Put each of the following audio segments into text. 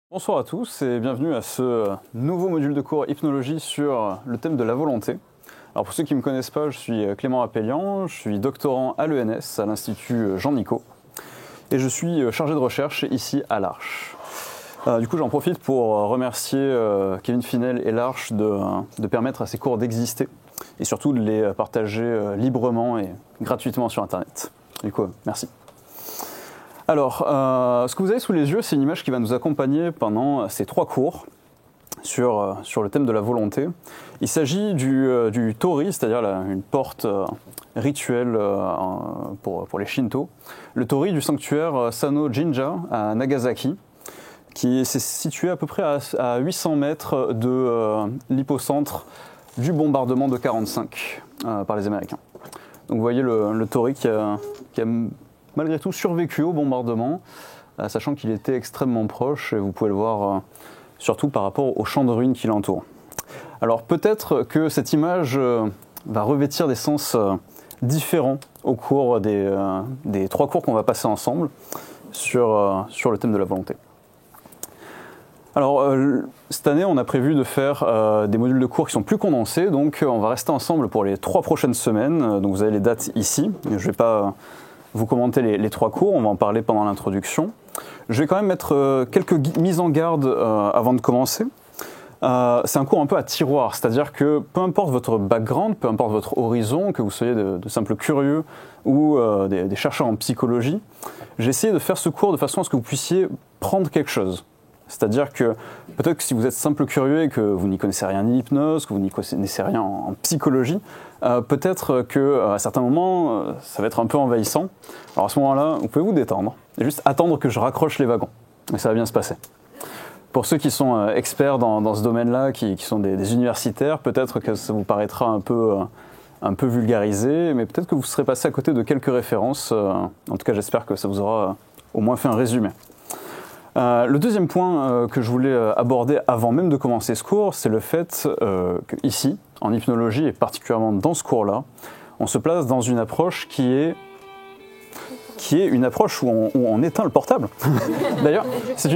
Bonsoir à tous et bienvenue à ce nouveau module de cours hypnologie sur le thème de la volonté. Alors pour ceux qui ne me connaissent pas, je suis Clément Appelian, je suis doctorant à l'ENS, à l'Institut Jean-Nicot, et je suis chargé de recherche ici à l'Arche. Du coup j'en profite pour remercier Kevin Finel et l'Arche de permettre à ces cours d'exister et surtout de les partager librement et gratuitement sur Internet. Du coup, merci. Alors, ce que vous avez sous les yeux, c'est une image qui va nous accompagner pendant ces 3 cours sur le thème de la volonté. Il s'agit du Tori, c'est-à-dire une porte rituelle pour les Shinto. Le Tori du sanctuaire Sano Jinja à Nagasaki, qui est situé à peu près à 800 mètres de l'hypocentre du bombardement de 1945 par les Américains. Donc vous voyez le Tori qui a malgré tout survécu au bombardement, sachant qu'il était extrêmement proche, et vous pouvez le voir surtout par rapport au champ de ruines qui l'entoure. Alors peut-être que cette image va revêtir des sens différents au cours des 3 cours qu'on va passer ensemble sur le thème de la volonté. Alors cette année on a prévu de faire des modules de cours qui sont plus condensés, donc on va rester ensemble pour les 3 prochaines semaines, donc vous avez les dates ici, je ne vais pas vous commentez les 3 cours, on va en parler pendant l'introduction. Je vais quand même mettre quelques mises en garde avant de commencer. C'est un cours un peu à tiroir, c'est-à-dire que peu importe votre background, peu importe votre horizon, que vous soyez de simples curieux ou des chercheurs en psychologie, j'ai essayé de faire ce cours de façon à ce que vous puissiez prendre quelque chose. C'est-à-dire que peut-être que si vous êtes simple curieux et que vous n'y connaissez rien en hypnose, que vous n'y connaissez rien en psychologie, peut-être qu'à certains moments, ça va être un peu envahissant. Alors à ce moment-là, vous pouvez vous détendre et juste attendre que je raccroche les wagons. Et ça va bien se passer. Pour ceux qui sont experts dans ce domaine-là, qui sont des universitaires, peut-être que ça vous paraîtra un peu vulgarisé, mais peut-être que vous serez passé à côté de quelques références. En tout cas, j'espère que ça vous aura au moins fait un résumé. Le deuxième point que je voulais aborder avant même de commencer ce cours, c'est le fait qu'ici, en hypnologie et particulièrement dans ce cours-là, on se place dans une approche qui est une approche où on éteint le portable. D'ailleurs, c'est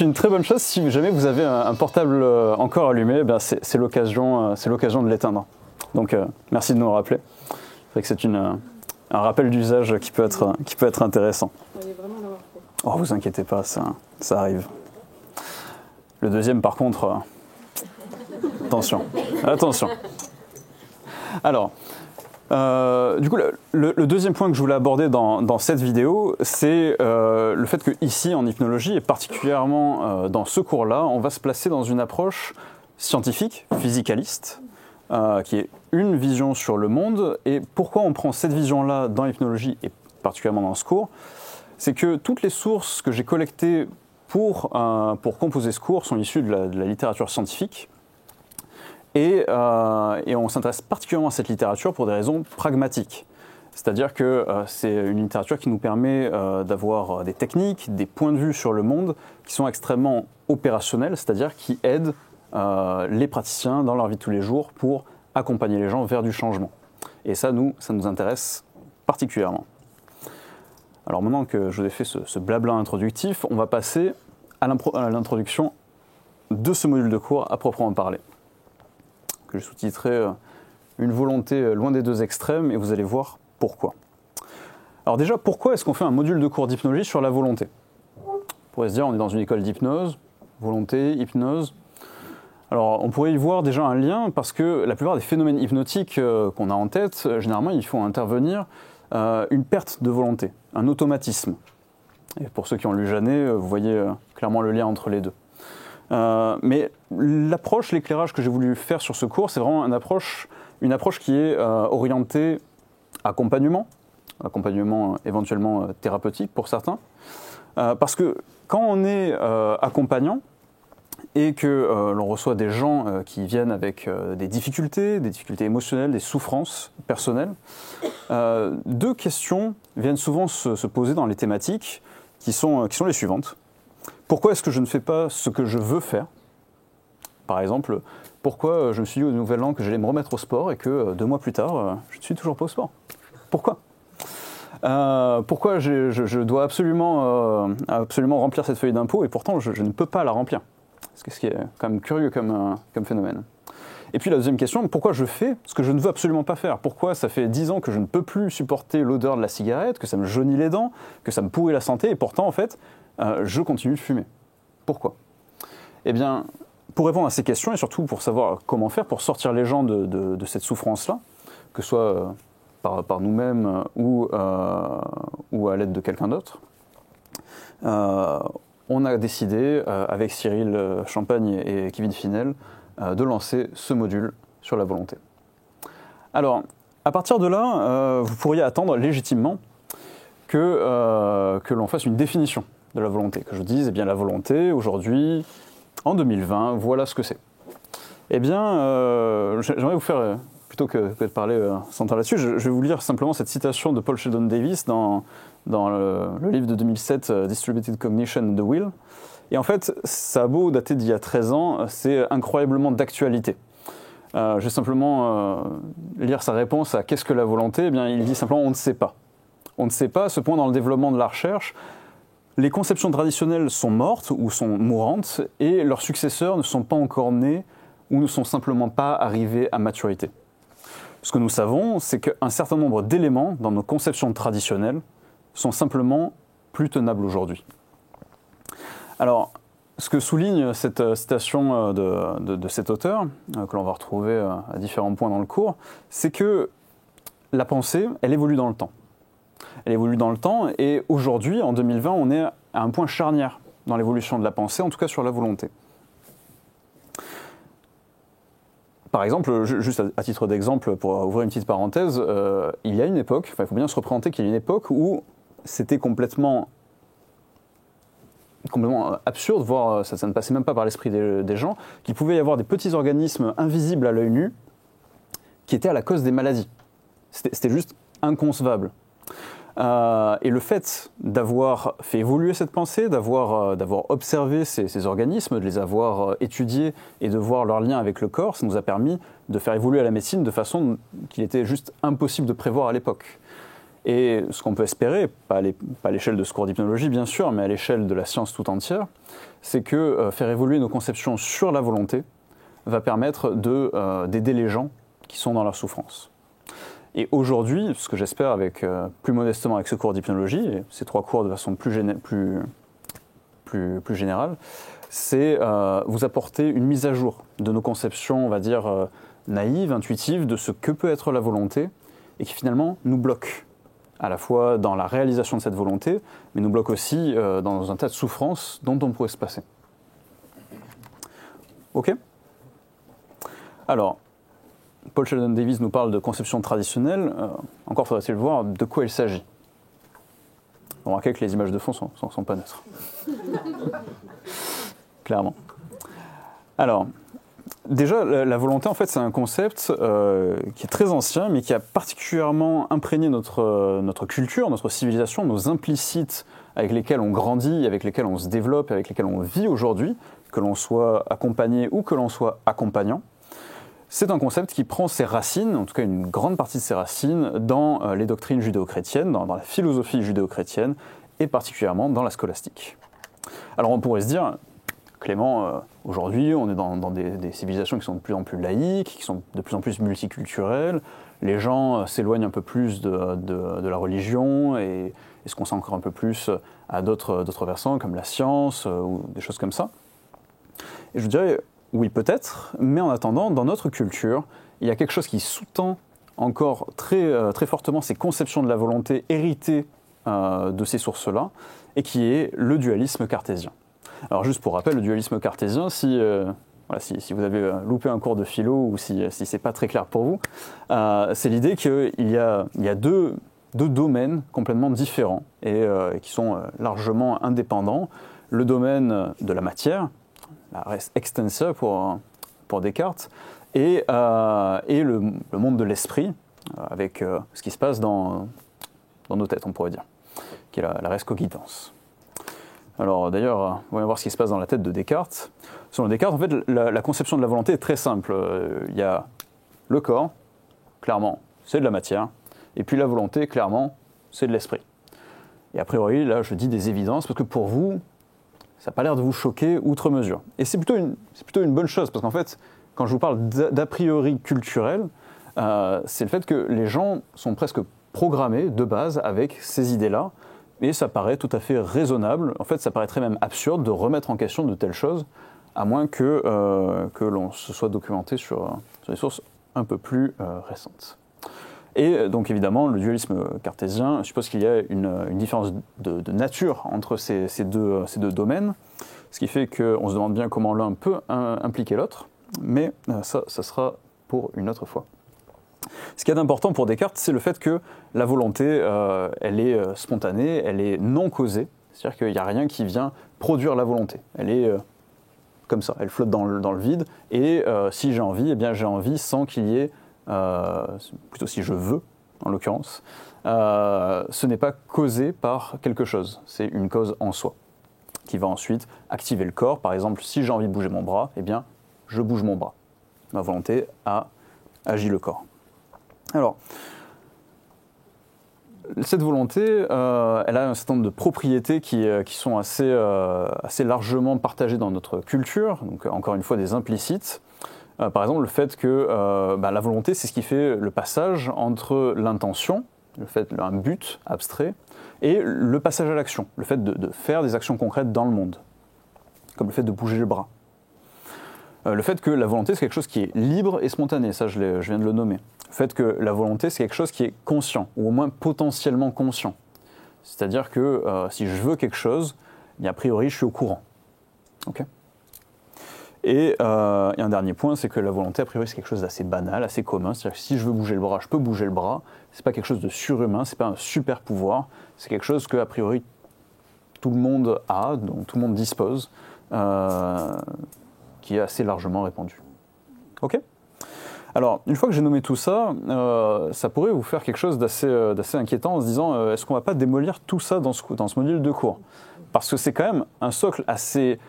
une très bonne chose. Si jamais vous avez un portable encore allumé, c'est l'occasion de l'éteindre. Donc merci de nous le rappeler. C'est vrai que c'est un rappel d'usage qui peut être intéressant. Oh, vous inquiétez pas, ça arrive. Le deuxième, par contre, attention. Alors, du coup, le deuxième point que je voulais aborder dans cette vidéo, c'est le fait qu'ici, en hypnologie, et particulièrement dans ce cours-là, on va se placer dans une approche scientifique, physicaliste, qui est une vision sur le monde. Et pourquoi on prend cette vision-là dans l'hypnologie, et particulièrement dans ce cours ? C'est que toutes les sources que j'ai collectées pour composer ce cours sont issues de la littérature scientifique. Et on s'intéresse particulièrement à cette littérature pour des raisons pragmatiques. C'est-à-dire que c'est une littérature qui nous permet d'avoir des techniques, des points de vue sur le monde qui sont extrêmement opérationnels, c'est-à-dire qui aident les praticiens dans leur vie de tous les jours pour accompagner les gens vers du changement. Et ça nous intéresse particulièrement. Alors maintenant que je vous ai fait ce blabla introductif, on va passer à l'introduction de ce module de cours à proprement parler, que je sous-titrerai une volonté loin des 2 extrêmes, et vous allez voir pourquoi. Alors déjà, pourquoi est-ce qu'on fait un module de cours d'hypnologie sur la volonté ? On pourrait se dire, on est dans une école d'hypnose, volonté, hypnose. Alors on pourrait y voir déjà un lien, parce que la plupart des phénomènes hypnotiques qu'on a en tête, généralement il faut intervenir une perte de volonté, un automatisme. Et pour ceux qui ont lu Janet, vous voyez clairement le lien entre les deux. Mais l'éclairage que j'ai voulu faire sur ce cours, c'est vraiment une approche qui est orientée accompagnement éventuellement thérapeutique pour certains. Parce que quand on est accompagnant, et que l'on reçoit des gens qui viennent avec des difficultés émotionnelles, des souffrances personnelles, 2 questions viennent souvent se poser dans les thématiques qui sont les suivantes. Pourquoi est-ce que je ne fais pas ce que je veux faire ? Par exemple, pourquoi je me suis dit au Nouvel An que j'allais me remettre au sport et que 2 mois plus tard, je ne suis toujours pas au sport ? Pourquoi ? Pourquoi je dois absolument remplir cette feuille d'impôt et pourtant je ne peux pas la remplir. Ce qui est quand même curieux comme phénomène. Et puis la deuxième question, pourquoi je fais ce que je ne veux absolument pas faire? Pourquoi ça fait 10 ans que je ne peux plus supporter l'odeur de la cigarette, que ça me jaunit les dents, que ça me pourrit la santé, et pourtant, en fait, je continue de fumer? Pourquoi? Eh bien, pour répondre à ces questions, et surtout pour savoir comment faire pour sortir les gens de cette souffrance-là, que ce soit par nous-mêmes ou à l'aide de quelqu'un d'autre, on a décidé, avec Cyril Champagne et Kevin Finel, de lancer ce module sur la volonté. Alors, à partir de là, vous pourriez attendre légitimement que l'on fasse une définition de la volonté, que je dise, eh bien, la volonté, aujourd'hui, en 2020, voilà ce que c'est. Eh bien, j'aimerais vous faire, plutôt que de parler sans temps là-dessus, je vais vous lire simplement cette citation de Paul Sheldon Davis dans le livre de 2007, Distributed Cognition and the Will. Et en fait, ça a beau dater d'il y a 13 ans, c'est incroyablement d'actualité. Je vais simplement lire sa réponse à qu'est-ce que la volonté? Eh bien, il dit simplement on ne sait pas. On ne sait pas, à ce point dans le développement de la recherche, les conceptions traditionnelles sont mortes ou sont mourantes et leurs successeurs ne sont pas encore nés ou ne sont simplement pas arrivés à maturité. Ce que nous savons, c'est qu'un certain nombre d'éléments dans nos conceptions traditionnelles sont simplement plus tenables aujourd'hui. Alors, ce que souligne cette citation de cet auteur, que l'on va retrouver à différents points dans le cours, c'est que la pensée, elle évolue dans le temps. Elle évolue dans le temps et aujourd'hui, en 2020, on est à un point charnière dans l'évolution de la pensée, en tout cas sur la volonté. Par exemple, juste à titre d'exemple, pour ouvrir une petite parenthèse, il y a une époque, il faut bien se représenter qu'il y a une époque où c'était complètement absurde, voire ça ne passait même pas par l'esprit des gens, qu'il pouvait y avoir des petits organismes invisibles à l'œil nu qui étaient à la cause des maladies. C'était juste inconcevable. Et le fait d'avoir fait évoluer cette pensée, d'avoir observé ces organismes, de les avoir étudiés et de voir leur lien avec le corps, ça nous a permis de faire évoluer la médecine de façon qu'il était juste impossible de prévoir à l'époque. Et ce qu'on peut espérer, pas à l'échelle de ce cours d'hypnologie bien sûr, mais à l'échelle de la science tout entière, c'est que faire évoluer nos conceptions sur la volonté va permettre d'aider les gens qui sont dans leur souffrance. Et aujourd'hui, ce que j'espère plus modestement avec ce cours d'hypnologie, et ces 3 cours de façon plus générale, c'est vous apporter une mise à jour de nos conceptions, on va dire, naïves, intuitives, de ce que peut être la volonté, et qui finalement nous bloque, à la fois dans la réalisation de cette volonté, mais nous bloque aussi dans un tas de souffrances dont on pourrait se passer. Ok? Alors, Paul Sheldon Davis nous parle de conception traditionnelle. Encore faudrait-il voir de quoi il s'agit. On remarque que les images de fond ne sont pas neutres. Clairement. Alors, déjà, la volonté, en fait, c'est un concept qui est très ancien, mais qui a particulièrement imprégné notre culture, notre civilisation, nos implicites avec lesquels on grandit, avec lesquels on se développe, avec lesquels on vit aujourd'hui, que l'on soit accompagné ou que l'on soit accompagnant. C'est un concept qui prend ses racines, en tout cas une grande partie de ses racines, dans les doctrines judéo-chrétiennes, dans la philosophie judéo-chrétienne, et particulièrement dans la scolastique. Alors on pourrait se dire, Clément, aujourd'hui on est dans des civilisations qui sont de plus en plus laïques, qui sont de plus en plus multiculturelles, les gens s'éloignent un peu plus de la religion et se consacrent un peu plus à d'autres versants comme la science ou des choses comme ça. Et je dirais, oui, peut-être, mais en attendant, dans notre culture, il y a quelque chose qui sous-tend encore très fortement ces conceptions de la volonté héritées de ces sources-là, et qui est le dualisme cartésien. Alors juste pour rappel, le dualisme cartésien, si vous avez loupé un cours de philo ou si c'est pas très clair pour vous, c'est l'idée qu'il y a deux domaines complètement différents et qui sont largement indépendants. Le domaine de la matière, la res extensa pour Descartes, et le monde de l'esprit, avec ce qui se passe dans nos têtes, on pourrait dire, qui est la res cogitans. Alors d'ailleurs, on va voir ce qui se passe dans la tête de Descartes. Selon Descartes, en fait, la conception de la volonté est très simple. Il y a le corps, clairement, c'est de la matière, et puis la volonté, clairement, c'est de l'esprit. Et a priori, là, je dis des évidences parce que pour vous, ça n'a pas l'air de vous choquer outre mesure. Et c'est plutôt une bonne chose, parce qu'en fait, quand je vous parle d'a priori culturel, c'est le fait que les gens sont presque programmés de base avec ces idées-là, et ça paraît tout à fait raisonnable. En fait, ça paraîtrait même absurde de remettre en question de telles choses, à moins que l'on se soit documenté sur des sources un peu plus récentes. Et donc évidemment, le dualisme cartésien suppose qu'il y a une différence de nature entre ces deux domaines, ce qui fait qu'on se demande bien comment l'un peut impliquer l'autre, mais ça sera pour une autre fois. Ce qui est important pour Descartes, c'est le fait que la volonté, elle est spontanée, elle est non causée, c'est-à-dire qu'il n'y a rien qui vient produire la volonté. Elle est comme ça, elle flotte dans le vide, et si j'ai envie, eh bien j'ai envie sans qu'il y ait, plutôt si je veux, en l'occurrence, ce n'est pas causé par quelque chose, c'est une cause en soi, qui va ensuite activer le corps. Par exemple, si j'ai envie de bouger mon bras, eh bien je bouge mon bras. Ma volonté a agi le corps. Alors, cette volonté, elle a un certain nombre de propriétés qui sont assez largement partagées dans notre culture, donc encore une fois des implicites. Par exemple, le fait que la volonté, c'est ce qui fait le passage entre l'intention, un but abstrait, et le passage à l'action, le fait de faire des actions concrètes dans le monde, comme le fait de bouger le bras. Le fait que la volonté, c'est quelque chose qui est libre et spontané, ça je viens de le nommer. Le fait que la volonté, c'est quelque chose qui est conscient, ou au moins potentiellement conscient. C'est-à-dire que si je veux quelque chose, bien, a priori, je suis au courant. Okay. Et un dernier point, c'est que la volonté, a priori, c'est quelque chose d'assez banal, assez commun. C'est-à-dire que si je veux bouger le bras, je peux bouger le bras. C'est pas quelque chose de surhumain, c'est pas un super pouvoir. C'est quelque chose que, a priori, tout le monde a, dont tout le monde dispose, qui est assez largement répandu. Ok ? Alors, une fois que j'ai nommé tout ça, ça pourrait vous faire quelque chose d'assez inquiétant en se disant est-ce qu'on ne va pas démolir tout ça dans ce module de cours ? Parce que c'est quand même un socle assez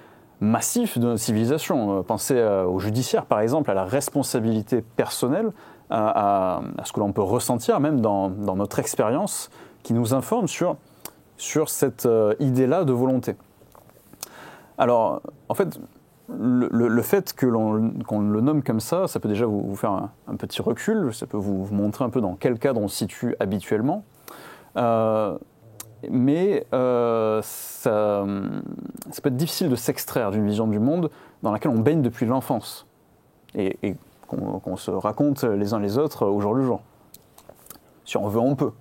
massif de notre civilisation. Pensez au judiciaire, par exemple, à la responsabilité personnelle, à ce que l'on peut ressentir même dans notre expérience, qui nous informe sur cette idée-là de volonté. Alors, en fait, le fait qu'on le nomme comme ça peut déjà vous faire un petit recul, ça peut vous montrer un peu dans quel cadre on se situe habituellement. Mais ça peut être difficile de s'extraire d'une vision du monde dans laquelle on baigne depuis l'enfance et qu'on se raconte les uns les autres au jour le jour. Si on veut, on peut.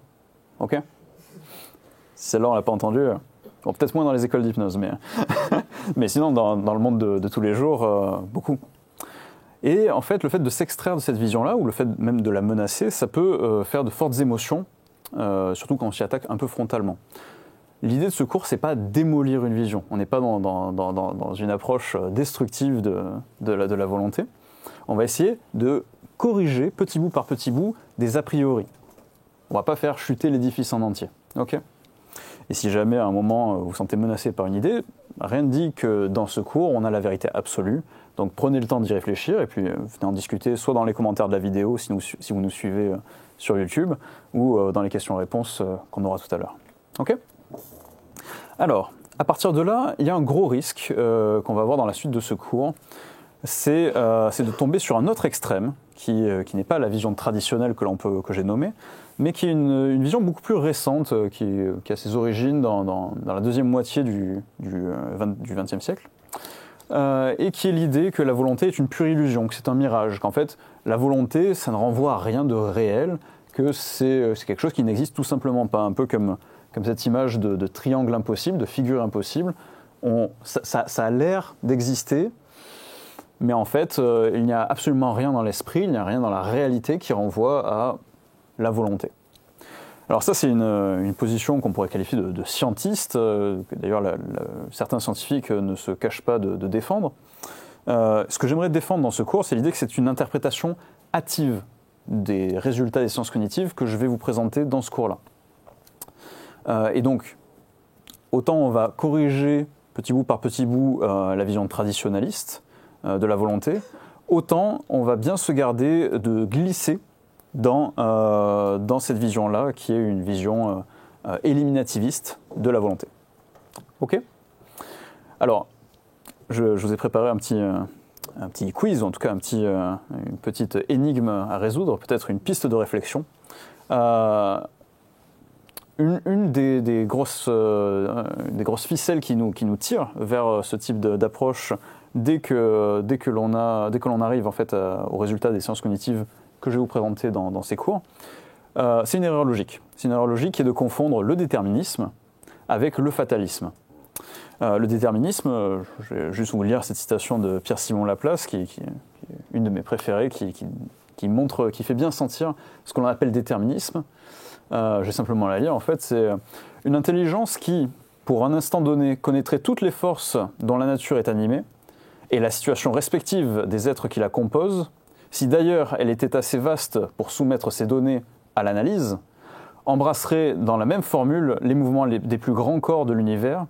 Ok ? Si celle-là, on ne l'a pas entendue, bon, peut-être moins dans les écoles d'hypnose, mais sinon, dans le monde de tous les jours, beaucoup. Et en fait, le fait de s'extraire de cette vision-là, ou le fait même de la menacer, ça peut faire de fortes émotions, surtout quand on s'y attaque un peu frontalement. L'idée de ce cours, c'est pas démolir une vision. On n'est pas dans une approche destructive de la volonté. On va essayer de corriger, petit bout par petit bout, des a priori. On va pas faire chuter l'édifice en entier. Ok ? Et si jamais à un moment vous vous sentez menacé par une idée, rien ne dit que dans ce cours, on a la vérité absolue. Donc prenez le temps d'y réfléchir et puis venez en discuter soit dans les commentaires de la vidéo si vous nous suivez sur YouTube ou dans les questions-réponses qu'on aura tout à l'heure. Ok ? Alors, à partir de là, il y a un gros risque qu'on va avoir dans la suite de ce cours, c'est de tomber sur un autre extrême qui n'est pas la vision traditionnelle que j'ai nommée, mais qui est une vision beaucoup plus récente, qui a ses origines dans la deuxième moitié du XXe siècle, et qui est l'idée que la volonté est une pure illusion, que c'est un mirage, qu'en fait la volonté, ça ne renvoie à rien de réel, que c'est quelque chose qui n'existe tout simplement pas, un peu comme cette image de triangle impossible, de figure impossible. Ça a l'air d'exister, mais en fait, il n'y a absolument rien dans l'esprit, il n'y a rien dans la réalité qui renvoie à la volonté. Alors ça, c'est une position qu'on pourrait qualifier de scientiste, que d'ailleurs certains scientifiques ne se cachent pas de défendre. Ce que j'aimerais défendre dans ce cours, c'est l'idée que c'est une interprétation hâtive des résultats des sciences cognitives que je vais vous présenter dans ce cours-là. Et donc, autant on va corriger petit bout par petit bout la vision traditionnaliste de la volonté, autant on va bien se garder de glisser dans cette vision-là, qui est une vision éliminativiste de la volonté. Ok ? Alors, je vous ai préparé un petit quiz, ou en tout cas une petite énigme à résoudre, peut-être une piste de réflexion. Une des grosses ficelles qui nous tire vers ce type d'approche dès que l'on arrive en fait au résultat des sciences cognitives que je vais vous présenter dans ces cours, c'est une erreur logique. C'est une erreur logique qui est de confondre le déterminisme avec le fatalisme. Le déterminisme, je vais juste vous lire cette citation de Pierre-Simon Laplace, qui est une de mes préférées, qui fait bien sentir ce que l'on appelle déterminisme. Je vais simplement la lire. En fait, c'est une intelligence qui, pour un instant donné, connaîtrait toutes les forces dont la nature est animée et la situation respective des êtres qui la composent, si d'ailleurs elle était assez vaste pour soumettre ces données à l'analyse, embrasserait dans la même formule les mouvements des plus grands corps de l'univers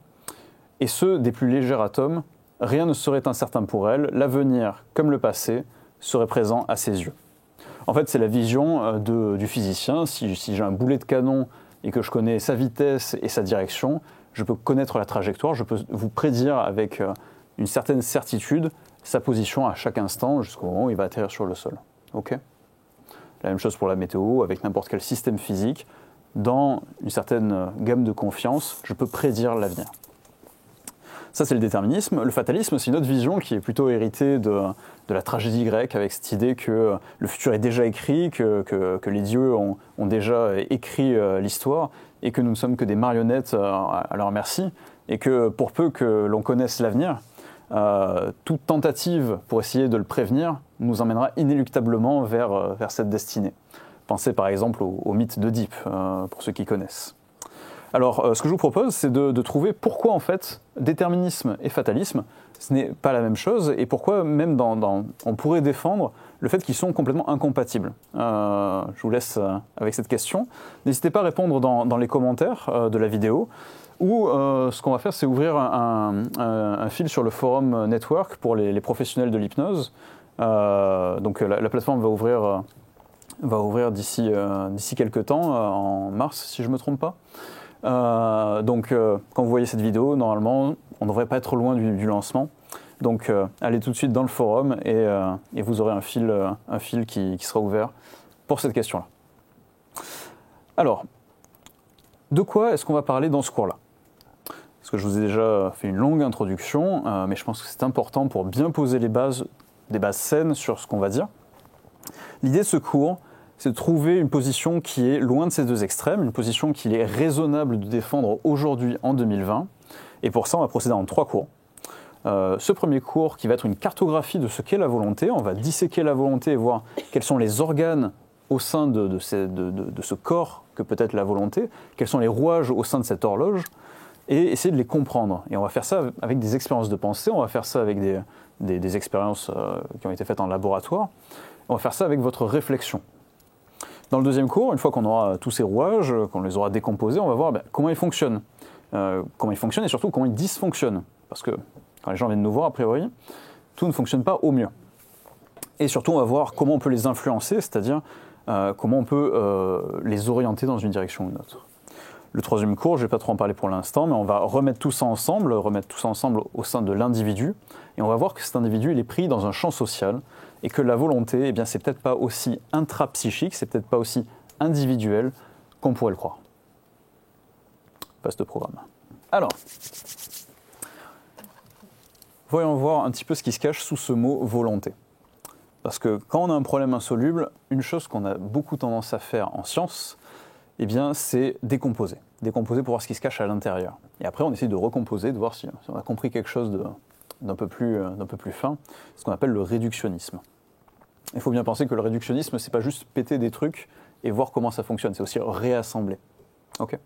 et ceux des plus légers atomes. Rien ne serait incertain pour elle, l'avenir comme le passé serait présent à ses yeux. En fait, c'est la vision du physicien. Si j'ai un boulet de canon et que je connais sa vitesse et sa direction, je peux connaître la trajectoire, je peux vous prédire avec une certaine certitude sa position à chaque instant jusqu'au moment où il va atterrir sur le sol. Okay ? La même chose pour la météo, avec n'importe quel système physique. Dans une certaine gamme de confiance, je peux prédire l'avenir. Ça, c'est le déterminisme. Le fatalisme, c'est une autre vision qui est plutôt héritée de la tragédie grecque, avec cette idée que le futur est déjà écrit, que les dieux ont déjà écrit l'histoire, et que nous ne sommes que des marionnettes à leur merci, et que pour peu que l'on connaisse l'avenir, toute tentative pour essayer de le prévenir nous emmènera inéluctablement vers cette destinée. Pensez par exemple au mythe d'Oedipe, pour ceux qui connaissent. Alors, ce que je vous propose, c'est de trouver pourquoi, en fait, déterminisme et fatalisme, ce n'est pas la même chose, et pourquoi même on pourrait défendre le fait qu'ils sont complètement incompatibles. Je vous laisse avec cette question. N'hésitez pas à répondre dans les commentaires de la vidéo, ou ce qu'on va faire, c'est ouvrir un fil sur le forum network pour les professionnels de l'hypnose. Donc, la plateforme va ouvrir d'ici quelques temps, en mars, si je ne me trompe pas. Donc, quand vous voyez cette vidéo, normalement, on ne devrait pas être loin du lancement. Donc, allez tout de suite dans le forum et vous aurez un fil qui sera ouvert pour cette question-là. Alors, de quoi est-ce qu'on va parler dans ce cours-là ? Parce que je vous ai déjà fait une longue introduction, mais je pense que c'est important pour bien poser des bases saines sur ce qu'on va dire. L'idée de ce cours, c'est de trouver une position qui est loin de ces deux extrêmes, une position qu'il est raisonnable de défendre aujourd'hui en 2020. Et pour ça, on va procéder en 3 cours. Ce premier cours qui va être une cartographie de ce qu'est la volonté. On va disséquer la volonté et voir quels sont les organes au sein de ce corps que peut être la volonté, quels sont les rouages au sein de cette horloge, et essayer de les comprendre. Et on va faire ça avec des expériences de pensée, on va faire ça avec des expériences qui ont été faites en laboratoire, on va faire ça avec votre réflexion. Dans le deuxième cours, une fois qu'on aura tous ces rouages, qu'on les aura décomposés, on va voir comment ils fonctionnent. Et surtout comment ils dysfonctionnent. Parce que quand les gens viennent nous voir, a priori, tout ne fonctionne pas au mieux. Et surtout, on va voir comment on peut les influencer, c'est-à-dire comment on peut les orienter dans une direction ou une autre. Le troisième cours, je ne vais pas trop en parler pour l'instant, mais on va remettre tout ça ensemble au sein de l'individu, et on va voir que cet individu, il est pris dans un champ social, et que la volonté, eh bien, c'est peut-être pas aussi intrapsychique, c'est peut-être pas aussi individuel qu'on pourrait le croire. Vaste programme. Alors, voyons voir un petit peu ce qui se cache sous ce mot volonté. Parce que quand on a un problème insoluble, une chose qu'on a beaucoup tendance à faire en science, eh bien, c'est décomposer. Décomposer pour voir ce qui se cache à l'intérieur. Et après, on essaie de recomposer, de voir si on a compris quelque chose d'un peu plus fin, ce qu'on appelle le réductionnisme. Il faut bien penser que le réductionnisme, c'est pas juste péter des trucs et voir comment ça fonctionne, c'est aussi réassembler. Ok ?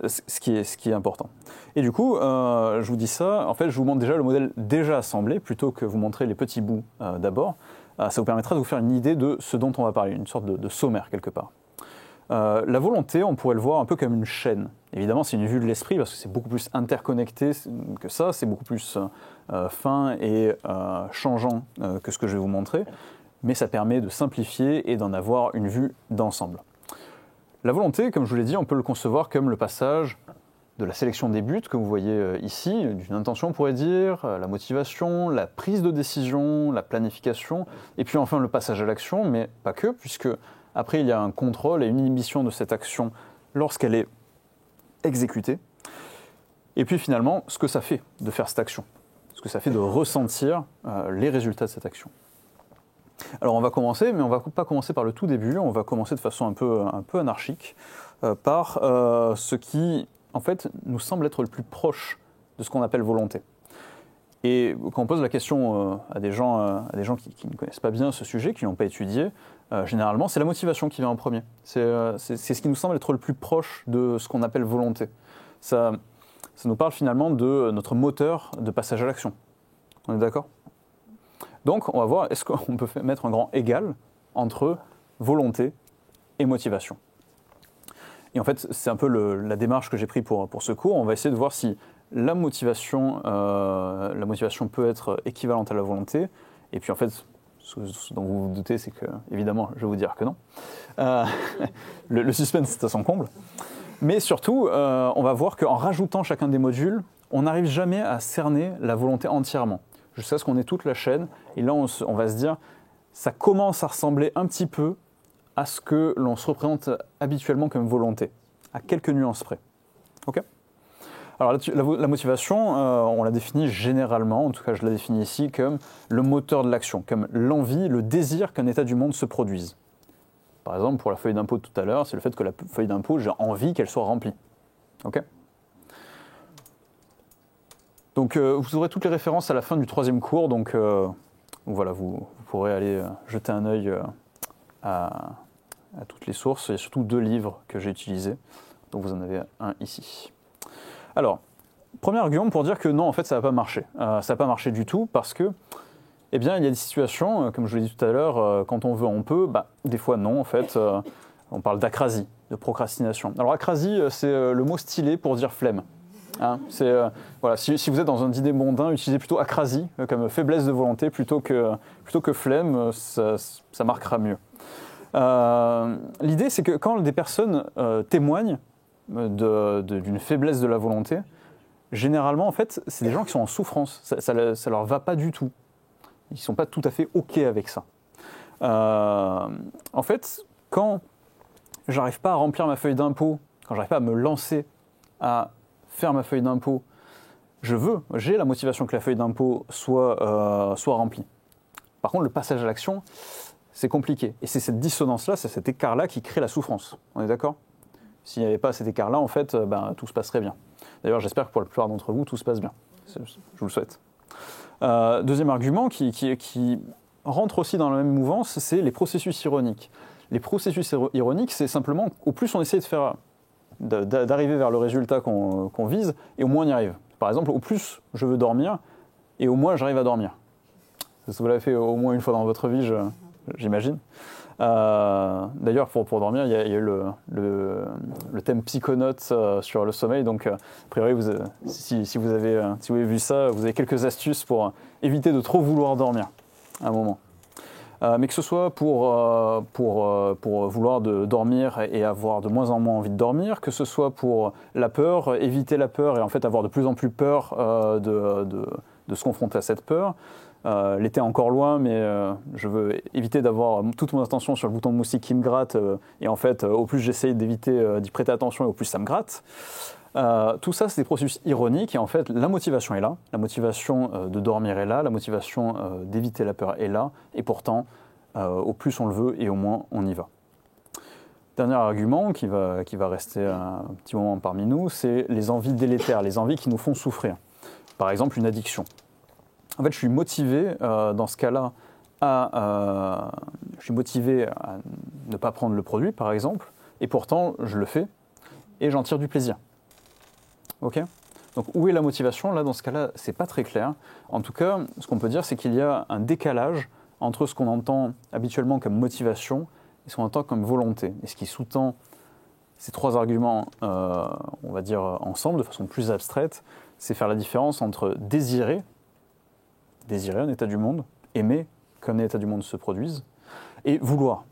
Ce qui est important. Et du coup, je vous dis ça, en fait, je vous montre déjà le modèle déjà assemblé, plutôt que vous montrer les petits bouts d'abord. Ça vous permettra de vous faire une idée de ce dont on va parler, une sorte de sommaire quelque part. La volonté, on pourrait le voir un peu comme une chaîne. Évidemment, c'est une vue de l'esprit parce que c'est beaucoup plus interconnecté que ça, c'est beaucoup plus fin et changeant que ce que je vais vous montrer, mais ça permet de simplifier et d'en avoir une vue d'ensemble. La volonté, comme je vous l'ai dit, on peut le concevoir comme le passage de la sélection des buts, que vous voyez ici, d'une intention on pourrait dire, la motivation, la prise de décision, la planification, et puis enfin le passage à l'action, mais pas que, puisque après il y a un contrôle et une inhibition de cette action lorsqu'elle est exécutée, et puis finalement ce que ça fait de faire cette action, ce que ça fait de ressentir les résultats de cette action. Alors on va commencer, mais on ne va pas commencer par le tout début, on va commencer de façon un peu anarchique, par ce qui en fait, nous semble être le plus proche de ce qu'on appelle volonté. Et quand on pose la question à des gens qui ne connaissent pas bien ce sujet, qui ne l'ont pas étudié, généralement, c'est la motivation qui vient en premier. C'est ce qui nous semble être le plus proche de ce qu'on appelle volonté. Ça nous parle finalement de notre moteur de passage à l'action. On est d'accord ? Donc, on va voir, est-ce qu'on peut mettre un grand égal entre volonté et motivation ? Et en fait, c'est un peu la démarche que j'ai prise pour ce cours. On va essayer de voir si la motivation peut être équivalente à la volonté. Et puis en fait, ce dont vous vous doutez, c'est que, évidemment, je vais vous dire que non. Le suspense est à son comble. Mais surtout, on va voir qu'en rajoutant chacun des modules, on n'arrive jamais à cerner la volonté entièrement. Jusqu'à ce qu'on ait toute la chaîne. Et là, on va se dire, ça commence à ressembler un petit peu à ce que l'on se représente habituellement comme volonté, à quelques nuances près. Ok ? Alors la motivation, on la définit généralement, en tout cas je la définis ici, comme le moteur de l'action, comme l'envie, le désir qu'un état du monde se produise. Par exemple, pour la feuille d'impôt de tout à l'heure, c'est le fait que la feuille d'impôt, j'ai envie qu'elle soit remplie. Ok ? Donc vous aurez toutes les références à la fin du 3e cours, donc voilà, vous pourrez aller jeter un œil à toutes les sources. Il y a surtout 2 livres que j'ai utilisés, donc vous en avez un ici. Alors, premier argument pour dire que non, en fait, ça n'a pas marché. Ça n'a pas marché du tout parce que, eh bien, il y a des situations, comme je l'ai dit tout à l'heure, quand on veut, on peut. Des fois, non, en fait. On parle d'acrasie, de procrastination. Alors, acrasie, c'est le mot stylé pour dire flemme. Hein, voilà, si vous êtes dans un dîner mondain, utilisez plutôt acrasie comme faiblesse de volonté plutôt que flemme, ça marquera mieux. L'idée, c'est que quand des personnes témoignent d'une faiblesse de la volonté, généralement, en fait, c'est des gens qui sont en souffrance. Ça leur va pas du tout. Ils ne sont pas tout à fait OK avec ça. En fait, quand j'arrive pas à remplir ma feuille d'impôt, quand j'arrive pas à me lancer à faire ma feuille d'impôt, j'ai la motivation que la feuille d'impôt soit remplie. Par contre, le passage à l'action, c'est compliqué. Et c'est cette dissonance-là, c'est cet écart-là qui crée la souffrance. On est d'accord ? S'il n'y avait pas cet écart-là, en fait, tout se passerait bien. D'ailleurs, j'espère que pour la plupart d'entre vous, tout se passe bien. Je vous le souhaite. Deuxième argument qui rentre aussi dans la même mouvance, c'est les processus ironiques. Les processus ironiques, c'est simplement, au plus on essaie d'arriver vers le résultat qu'on vise, et au moins on y arrive. Par exemple, au plus je veux dormir, et au moins j'arrive à dormir. Vous l'avez fait au moins une fois dans votre vie, j'imagine. D'ailleurs, pour dormir, il y a eu le thème psychonautes sur le sommeil. Donc, a priori, si vous avez vu ça, vous avez quelques astuces pour éviter de trop vouloir dormir à un moment. Mais que ce soit pour vouloir dormir et avoir de moins en moins envie de dormir, que ce soit pour la peur, éviter la peur et en fait avoir de plus en plus peur de se confronter à cette peur. L'été est encore loin, mais je veux éviter d'avoir toute mon attention sur le bouton de moustique qui me gratte. Et en fait, au plus j'essaye d'éviter d'y prêter attention, et au plus ça me gratte. Tout ça, c'est des processus ironiques. Et en fait, la motivation est là. La motivation de dormir est là. La motivation d'éviter la peur est là. Et pourtant, au plus on le veut et au moins on y va. Dernier argument qui va rester un petit moment parmi nous, c'est les envies délétères, les envies qui nous font souffrir. Par exemple, une addiction. En fait, je suis motivé dans ce cas-là je suis motivé à ne pas prendre le produit, par exemple, et pourtant, je le fais et j'en tire du plaisir. Ok ? Donc, où est la motivation ? Là, dans ce cas-là, c'est pas très clair. En tout cas, ce qu'on peut dire, c'est qu'il y a un décalage entre ce qu'on entend habituellement comme motivation et ce qu'on entend comme volonté. Et ce qui sous-tend ces 3 arguments, on va dire ensemble, de façon plus abstraite, c'est faire la différence entre désirer un état du monde, aimer qu'un état du monde se produise, et vouloir.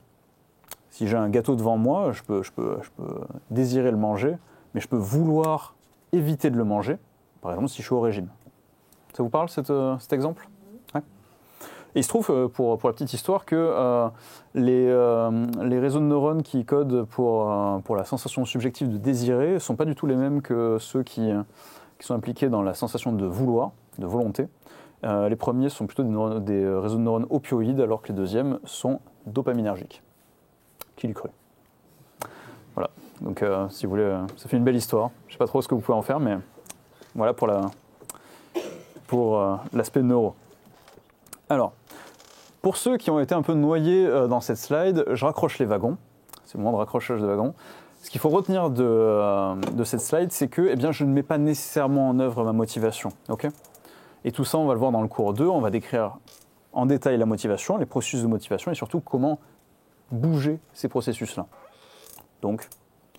Si j'ai un gâteau devant moi, je peux désirer le manger, mais je peux vouloir éviter de le manger, par exemple si je suis au régime. Ça vous parle cet exemple? Ouais. Et il se trouve, pour la petite histoire, que les réseaux de neurones qui codent pour la sensation subjective de désirer ne sont pas du tout les mêmes que ceux qui sont impliqués dans la sensation de vouloir, de volonté. Les premiers sont plutôt des réseaux de neurones opioïdes, alors que les deuxièmes sont dopaminergiques. Qui l'eût cru? Voilà, donc si vous voulez, ça fait une belle histoire. Je ne sais pas trop ce que vous pouvez en faire, mais voilà pour l'aspect neuro. Alors, pour ceux qui ont été un peu noyés dans cette slide, je raccroche les wagons. C'est le moment de raccrochage de wagons. Ce qu'il faut retenir de cette slide, c'est que eh bien, je ne mets pas nécessairement en œuvre ma motivation. Okay, et tout ça, on va le voir dans le cours 2. On va décrire en détail la motivation, les processus de motivation et surtout comment bouger ces processus-là. Donc,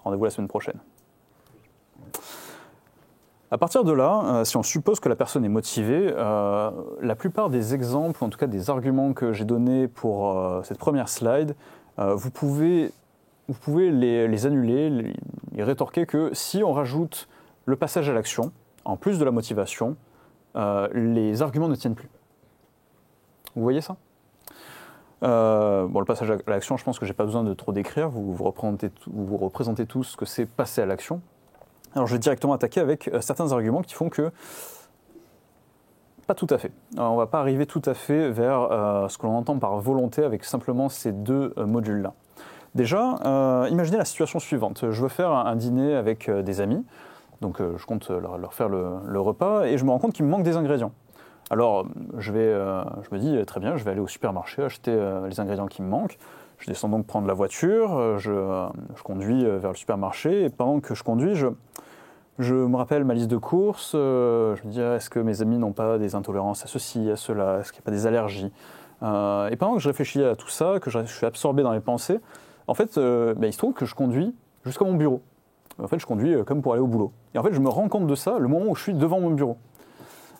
rendez-vous la semaine prochaine. À partir de là, si on suppose que la personne est motivée, la plupart des exemples, en tout cas des arguments que j'ai donnés pour cette première slide, vous pouvez les annuler, les rétorquer que si on rajoute le passage à l'action, en plus de la motivation, les arguments ne tiennent plus. Vous voyez ça? Le passage à l'action, je pense que je n'ai pas besoin de trop décrire. Vous représentez tous ce que c'est passer à l'action. Alors je vais directement attaquer avec certains arguments qui font que pas tout à fait. Alors, on ne va pas arriver tout à fait vers ce que l'on entend par volonté avec simplement ces deux modules-là. Déjà, imaginez la situation suivante. Je veux faire un dîner avec des amis, donc je compte leur faire le repas et je me rends compte qu'il me manque des ingrédients. Alors, je me dis, très bien, je vais aller au supermarché acheter les ingrédients qui me manquent. Je descends donc prendre la voiture, je conduis vers le supermarché, et pendant que je conduis, je me rappelle ma liste de courses, je me dis, est-ce que mes amis n'ont pas des intolérances à ceci, à cela, est-ce qu'il n'y a pas des allergies? Et pendant que je réfléchis à tout ça, que je suis absorbé dans les pensées, en fait, il se trouve que je conduis jusqu'à mon bureau. En fait, je conduis comme pour aller au boulot. Et en fait, je me rends compte de ça le moment où je suis devant mon bureau.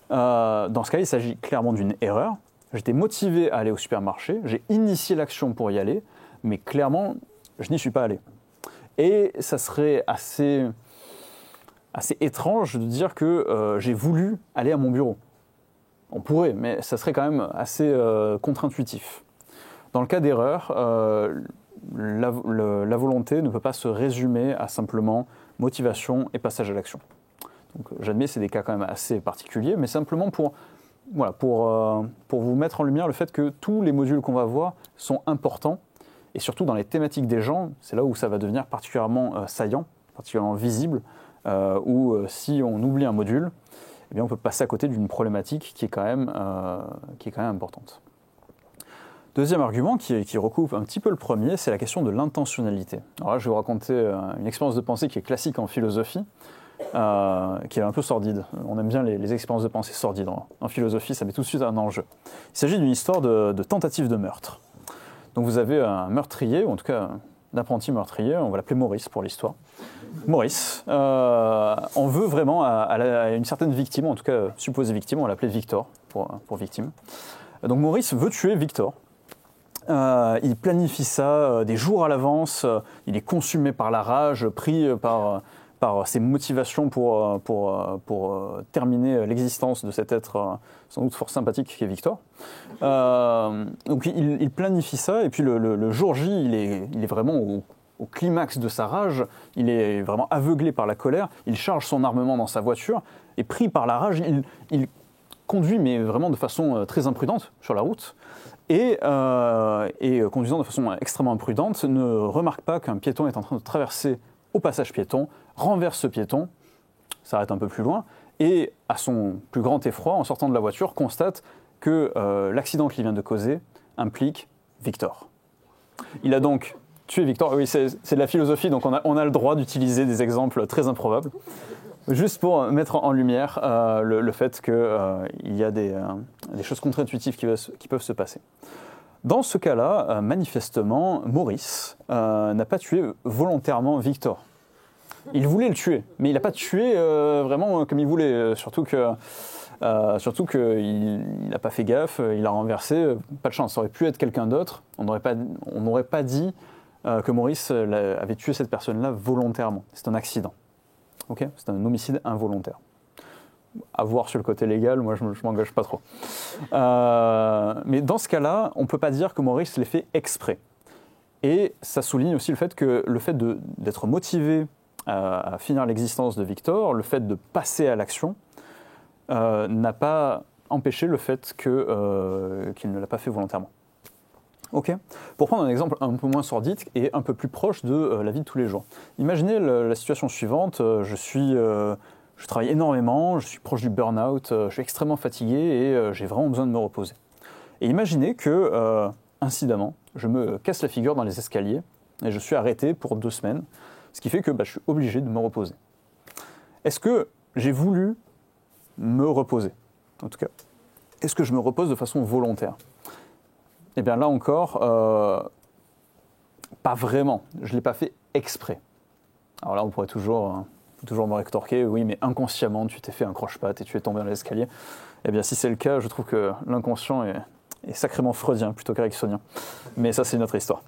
Dans ce cas, il s'agit clairement d'une erreur. J'étais motivé à aller au supermarché, j'ai initié l'action pour y aller, mais clairement, je n'y suis pas allé. Et ça serait assez étrange de dire que j'ai voulu aller à mon bureau. On pourrait, mais ça serait quand même assez contre-intuitif. Dans le cas d'erreur, la volonté ne peut pas se résumer à simplement motivation et passage à l'action. Donc, j'admets, c'est des cas quand même assez particuliers, mais simplement pour vous mettre en lumière le fait que tous les modules qu'on va voir sont importants, et surtout dans les thématiques des gens, c'est là où ça va devenir particulièrement saillant, particulièrement visible, où si on oublie un module, eh bien on peut passer à côté d'une problématique qui est quand même importante. Deuxième argument qui recoupe un petit peu le premier, c'est la question de l'intentionnalité. Alors là, je vais vous raconter une expérience de pensée qui est classique en philosophie, qui est un peu sordide. On aime bien les expériences de pensée sordides. En philosophie, ça met tout de suite un enjeu. Il s'agit d'une histoire de tentative de meurtre. Donc vous avez un meurtrier, ou en tout cas un apprenti meurtrier, on va l'appeler Maurice pour l'histoire. Maurice, on veut vraiment à une certaine victime, en tout cas supposée victime, on va l'appeler Victor pour victime. Donc Maurice veut tuer Victor. Il planifie ça des jours à l'avance, il est consumé par la rage, pris par ses motivations pour terminer l'existence de cet être sans doute fort sympathique qui est Victor. Donc il planifie ça, et puis le jour J, il est vraiment au climax de sa rage, il est vraiment aveuglé par la colère, il charge son armement dans sa voiture, et pris par la rage, il conduit, mais vraiment de façon très imprudente sur la route, et conduisant de façon extrêmement imprudente, ne remarque pas qu'un piéton est en train de traverser au passage piéton, renverse ce piéton, s'arrête un peu plus loin, et à son plus grand effroi, en sortant de la voiture, constate que l'accident qu'il vient de causer implique Victor. Il a donc tué Victor. Oui, c'est de la philosophie, donc on a le droit d'utiliser des exemples très improbables, juste pour mettre en lumière le fait qu'il y a des choses contre-intuitives qui peuvent se passer. Dans ce cas-là, manifestement, Maurice n'a pas tué volontairement Victor. Il voulait le tuer, mais il n'a pas tué vraiment comme il voulait, surtout qu'il n'a pas fait gaffe, il a renversé, pas de chance, ça aurait pu être quelqu'un d'autre, on n'aurait pas dit que Maurice avait tué cette personne-là volontairement. C'est un accident. Okay, c'est un homicide involontaire. À voir sur le côté légal, moi je ne m'engage pas trop. Mais dans ce cas-là, on ne peut pas dire que Maurice l'ait fait exprès. Et ça souligne aussi le fait que d'être motivé à finir l'existence de Victor, le fait de passer à l'action, n'a pas empêché le fait qu'il ne l'a pas fait volontairement. Ok. Pour prendre un exemple un peu moins sordide et un peu plus proche de la vie de tous les jours. Imaginez la situation suivante, je travaille énormément, je suis proche du burn-out, je suis extrêmement fatigué et j'ai vraiment besoin de me reposer. Et imaginez que, incidemment, je me casse la figure dans les escaliers et je suis arrêté pour 2 semaines, ce qui fait que je suis obligé de me reposer. Est-ce que j'ai voulu me reposer? En tout cas, est-ce que je me repose de façon volontaire? Eh bien là encore, pas vraiment. Je ne l'ai pas fait exprès. Alors là, on pourrait toujours me rétorquer, oui, mais inconsciemment, tu t'es fait un croche-patte et tu es tombé dans l'escalier. Eh bien, si c'est le cas, je trouve que l'inconscient est sacrément freudien plutôt qu'ericksonien. Mais ça, c'est une autre histoire.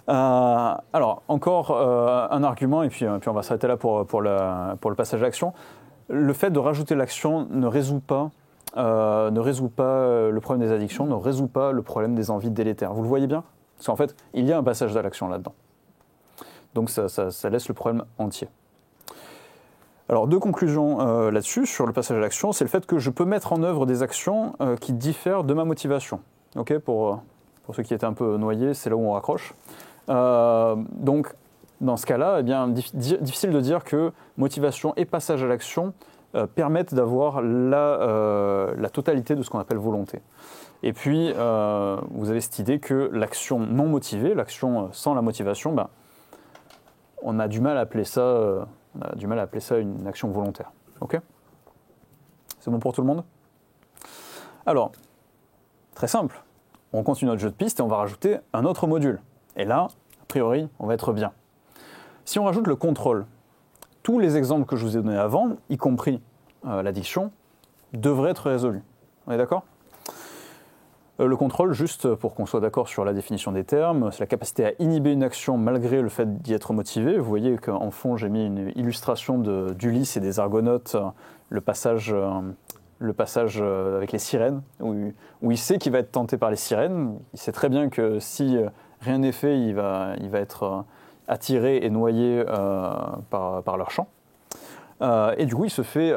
Alors, encore un argument, et puis on va s'arrêter là pour le passage à l'action. Le fait de rajouter l'action ne résout pas le problème des addictions, ne résout pas le problème des envies délétères. Vous le voyez bien? Parce qu'en fait, il y a un passage à l'action là-dedans. Donc ça laisse le problème entier. Alors, 2 conclusions là-dessus, sur le passage à l'action, c'est le fait que je peux mettre en œuvre des actions qui diffèrent de ma motivation. Okay, pour ceux qui étaient un peu noyés, c'est là où on raccroche. Donc, dans ce cas-là, eh bien, difficile de dire que motivation et passage à l'action permettent d'avoir la totalité de ce qu'on appelle volonté. Et puis, vous avez cette idée que l'action non motivée, l'action sans la motivation, on a du mal à appeler ça... On a du mal à appeler ça une action volontaire. Ok? C'est bon pour tout le monde? Alors, très simple. On continue notre jeu de pistes et on va rajouter un autre module. Et là, a priori, on va être bien. Si on rajoute le contrôle, tous les exemples que je vous ai donnés avant, y compris l'addiction, devraient être résolus. On est d'accord? Le contrôle, juste pour qu'on soit d'accord sur la définition des termes, c'est la capacité à inhiber une action malgré le fait d'y être motivé. Vous voyez qu'en fond, j'ai mis une illustration d'Ulysse et des Argonautes, le passage avec les sirènes, où il sait qu'il va être tenté par les sirènes. Il sait très bien que si rien n'est fait, il va être attiré et noyé par leur chant. Et du coup, il se fait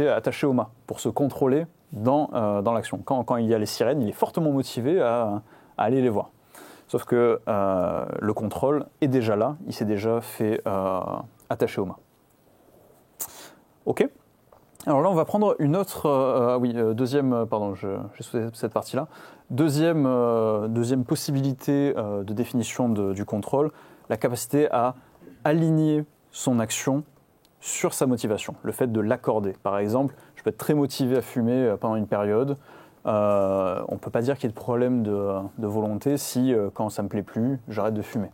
attacher au mât pour se contrôler dans l'action. Quand il y a les sirènes, il est fortement motivé à aller les voir. Sauf que le contrôle est déjà là, il s'est déjà fait attacher au mât. Ok. Alors là, on va prendre une autre... deuxième... Pardon, j'ai sauté cette partie-là. Deuxième possibilité de définition du contrôle, la capacité à aligner son action sur sa motivation, le fait de l'accorder. Par exemple, je peux être très motivé à fumer pendant une période. On ne peut pas dire qu'il y ait de problème de volonté si, quand ça ne me plaît plus, j'arrête de fumer.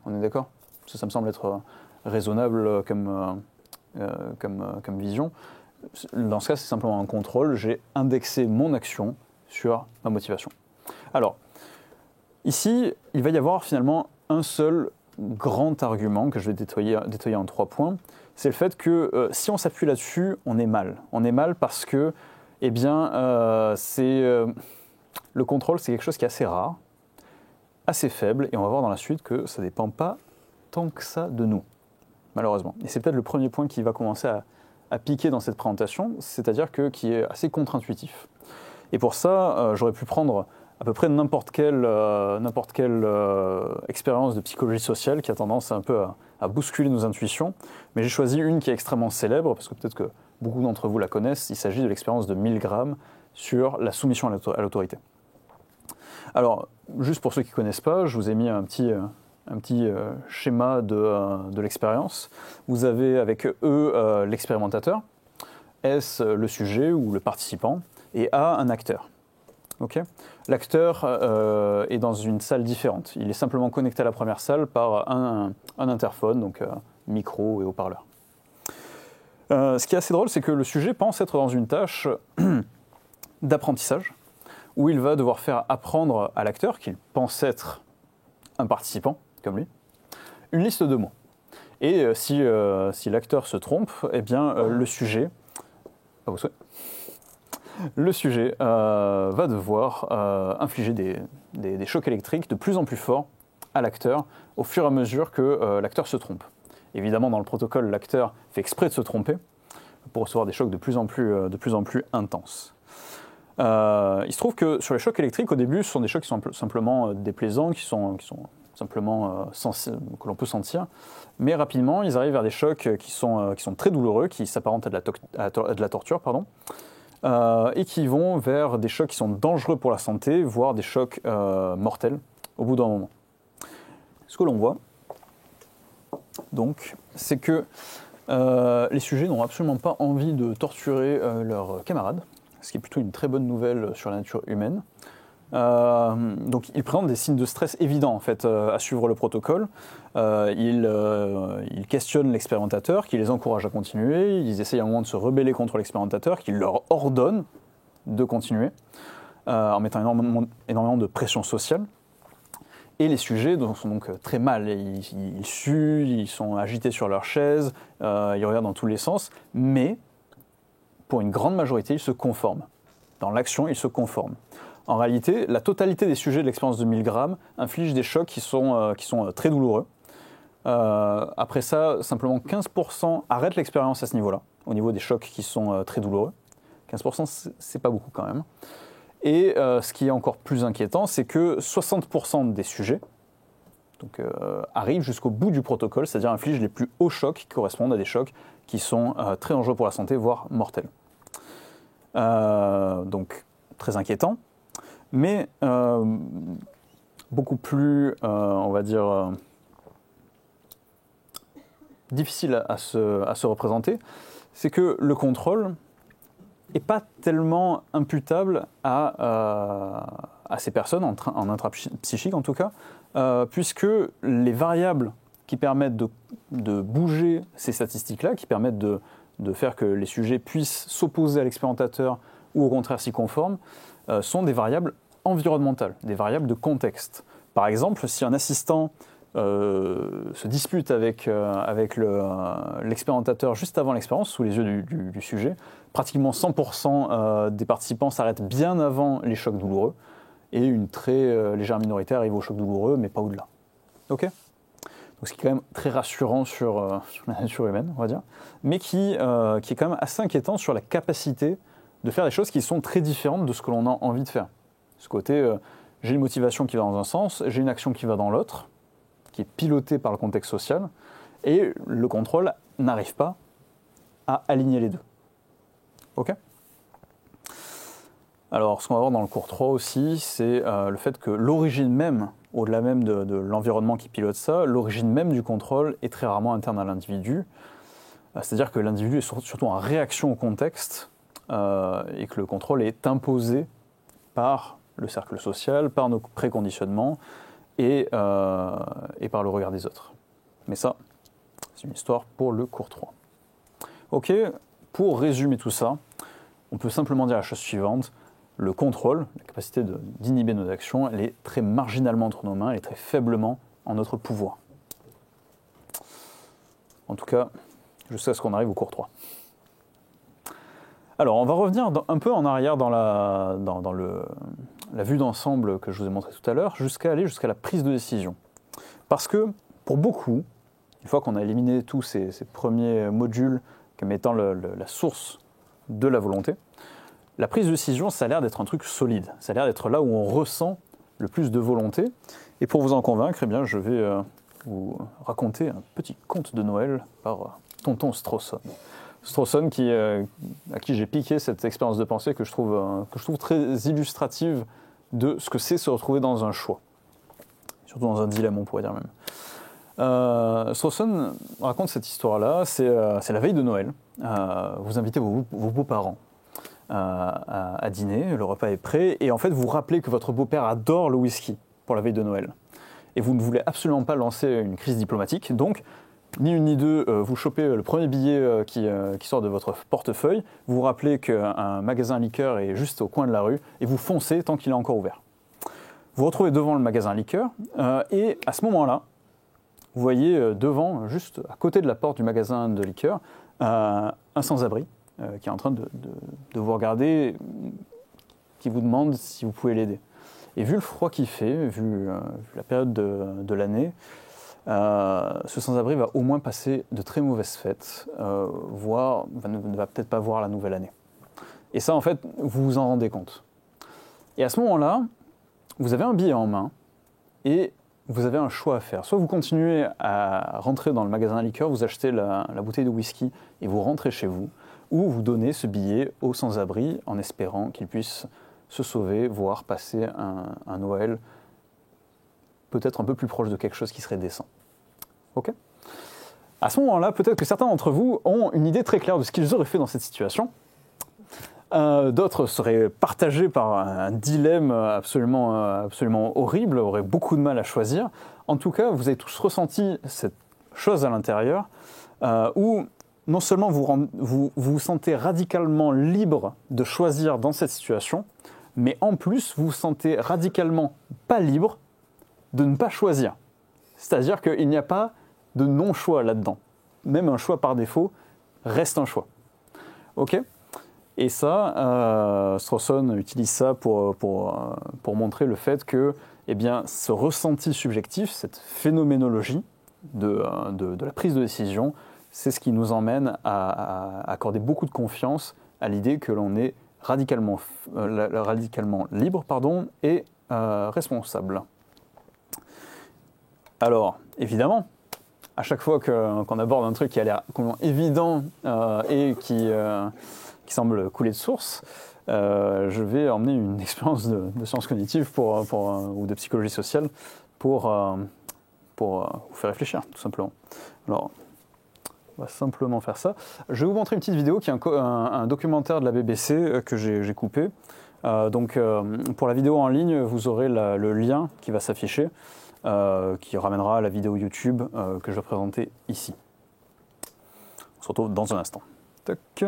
On est d'accord? Ça me semble être raisonnable comme vision. Dans ce cas, c'est simplement un contrôle. J'ai indexé mon action sur ma motivation. Alors, ici, il va y avoir finalement un seul grand argument que je vais détailler en 3 points. C'est le fait que si on s'appuie là-dessus, on est mal. On est mal parce que, le contrôle, c'est quelque chose qui est assez rare, assez faible, et on va voir dans la suite que ça ne dépend pas tant que ça de nous, malheureusement. Et c'est peut-être le premier point qui va commencer à piquer dans cette présentation, c'est-à-dire qui est assez contre-intuitif. Et pour ça, j'aurais pu prendre à peu près n'importe quelle expérience de psychologie sociale qui a tendance un peu à bousculer nos intuitions, mais j'ai choisi une qui est extrêmement célèbre, parce que peut-être que beaucoup d'entre vous la connaissent, il s'agit de l'expérience de Milgram sur la soumission à l'autorité. Alors, juste pour ceux qui ne connaissent pas, je vous ai mis un petit schéma de l'expérience. Vous avez avec E l'expérimentateur, S le sujet ou le participant, et A un acteur. Okay. L'acteur est dans une salle différente. Il est simplement connecté à la première salle par un interphone, donc micro et haut-parleur. Ce qui est assez drôle, c'est que le sujet pense être dans une tâche d'apprentissage, où il va devoir faire apprendre à l'acteur, qu'il pense être un participant, comme lui, une liste de mots. Et si l'acteur se trompe, eh bien, le sujet, à vos souhaits, le sujet va devoir infliger des chocs électriques de plus en plus forts à l'acteur au fur et à mesure que l'acteur se trompe. Évidemment, dans le protocole, l'acteur fait exprès de se tromper pour recevoir des chocs de plus en plus intenses. Il se trouve que sur les chocs électriques, au début, ce sont des chocs qui sont simplement déplaisants, qui sont simplement que l'on peut sentir, mais rapidement, ils arrivent vers des chocs qui sont très douloureux, qui s'apparentent à de la torture, pardon, et qui vont vers des chocs qui sont dangereux pour la santé, voire des chocs mortels au bout d'un moment. Ce que l'on voit, donc, c'est que les sujets n'ont absolument pas envie de torturer leurs camarades, ce qui est plutôt une très bonne nouvelle sur la nature humaine. Donc ils présentent des signes de stress évidents en fait, à suivre le protocole. Ils questionnent l'expérimentateur, qui les encourage à continuer. Ils essayent à un moment de se rebeller contre l'expérimentateur, qui leur ordonne de continuer, en mettant énormément de pression sociale. Et les sujets sont donc très mal. Ils suent, ils sont agités sur leur chaise, ils regardent dans tous les sens, mais pour une grande majorité, ils se conforment. Dans l'action, ils se conforment. En réalité, la totalité des sujets de l'expérience de Milgram inflige des chocs qui sont très douloureux. Après ça, simplement 15% arrêtent l'expérience à ce niveau-là, au niveau des chocs qui sont très douloureux. 15%, c'est pas beaucoup quand même. Et ce qui est encore plus inquiétant, c'est que 60% des sujets arrivent jusqu'au bout du protocole, c'est-à-dire infligent les plus hauts chocs qui correspondent à des chocs qui sont très dangereux pour la santé, voire mortels. Donc, très inquiétant. Mais beaucoup plus, on va dire, difficile à se représenter, c'est que le contrôle n'est pas tellement imputable à ces personnes, en intrapsychique en tout cas, puisque les variables qui permettent de bouger ces statistiques-là, qui permettent de faire que les sujets puissent s'opposer à l'expérimentateur ou au contraire s'y conforment, sont des variables environnementales, des variables de contexte. Par exemple, si un assistant se dispute avec l'expérimentateur juste avant l'expérience, sous les yeux du sujet, pratiquement 100% des participants s'arrêtent bien avant les chocs douloureux, et une très légère minorité arrive aux chocs douloureux, mais pas au-delà. Ok ? Donc, ce qui est quand même très rassurant sur la nature humaine, on va dire, mais qui est quand même assez inquiétant sur la capacité de faire des choses qui sont très différentes de ce que l'on a envie de faire. Ce côté, j'ai une motivation qui va dans un sens, j'ai une action qui va dans l'autre, qui est pilotée par le contexte social, et le contrôle n'arrive pas à aligner les deux. Ok ? Alors, ce qu'on va voir dans le cours 3 aussi, c'est le fait que l'origine même, au-delà même de l'environnement qui pilote ça, l'origine même du contrôle est très rarement interne à l'individu. C'est-à-dire que l'individu est surtout en réaction au contexte et que le contrôle est imposé par le cercle social, par nos préconditionnements et par le regard des autres. Mais ça, c'est une histoire pour le cours 3. Ok, pour résumer tout ça, on peut simplement dire la chose suivante. Le contrôle, la capacité d'inhiber nos actions, elle est très marginalement entre nos mains, elle est très faiblement en notre pouvoir. En tout cas, jusqu'à ce qu'on arrive au cours 3. Alors, on va revenir un peu en arrière dans la vue d'ensemble que je vous ai montré tout à l'heure, jusqu'à la prise de décision. Parce que, pour beaucoup, une fois qu'on a éliminé tous ces premiers modules comme étant la source de la volonté, la prise de décision, ça a l'air d'être un truc solide. Ça a l'air d'être là où on ressent le plus de volonté. Et pour vous en convaincre, eh bien, je vais vous raconter un petit conte de Noël par tonton Strawson. Strawson, à qui j'ai piqué cette expérience de pensée que je trouve très illustrative de ce que c'est se retrouver dans un choix. Surtout dans un dilemme, on pourrait dire même. Strawson raconte cette histoire-là, c'est la veille de Noël. Vous invitez vos beaux-parents à dîner, le repas est prêt, et en fait vous vous rappelez que votre beau-père adore le whisky pour la veille de Noël. Et vous ne voulez absolument pas lancer une crise diplomatique, donc ni une ni deux, vous chopez le premier billet qui sort de votre portefeuille, vous vous rappelez qu'un magasin liqueur est juste au coin de la rue, et vous foncez tant qu'il est encore ouvert. Vous vous retrouvez devant le magasin liqueur et à ce moment-là, vous voyez devant, juste à côté de la porte du magasin de liqueur, un sans-abri qui est en train de vous regarder, qui vous demande si vous pouvez l'aider. Et vu le froid qu'il fait, vu la période de l'année, ce sans-abri va au moins passer de très mauvaises fêtes, voire ne va peut-être pas voir la nouvelle année. Et ça, en fait, vous vous en rendez compte. Et à ce moment-là, vous avez un billet en main et vous avez un choix à faire. Soit vous continuez à rentrer dans le magasin à liqueur, vous achetez la bouteille de whisky et vous rentrez chez vous, ou vous donnez ce billet au sans-abri en espérant qu'il puisse se sauver, voire passer un Noël peut-être un peu plus proche de quelque chose qui serait décent. Ok ? À ce moment-là, peut-être que certains d'entre vous ont une idée très claire de ce qu'ils auraient fait dans cette situation. D'autres seraient partagés par un dilemme absolument horrible, auraient beaucoup de mal à choisir. En tout cas, vous avez tous ressenti cette chose à l'intérieur où non seulement vous vous sentez radicalement libre de choisir dans cette situation, mais en plus, vous vous sentez radicalement pas libre de ne pas choisir. C'est-à-dire qu'il n'y a pas de non-choix là-dedans. Même un choix par défaut reste un choix. Ok ? Et ça, Strawson utilise ça pour montrer le fait que eh bien, ce ressenti subjectif, cette phénoménologie de la prise de décision, c'est ce qui nous emmène à accorder beaucoup de confiance à l'idée que l'on est radicalement libre et responsable. Alors, évidemment, à chaque fois qu'on aborde un truc qui a l'air complètement évident et qui semble couler de source, je vais emmener une expérience de sciences cognitives ou de psychologie sociale pour vous faire réfléchir, tout simplement. Alors, on va simplement faire ça. Je vais vous montrer une petite vidéo qui est un documentaire de la BBC que j'ai coupé. Donc, pour la vidéo en ligne, vous aurez le lien qui va s'afficher, qui ramènera à la vidéo YouTube que je vais présenter ici. On se retrouve dans un instant. Tac.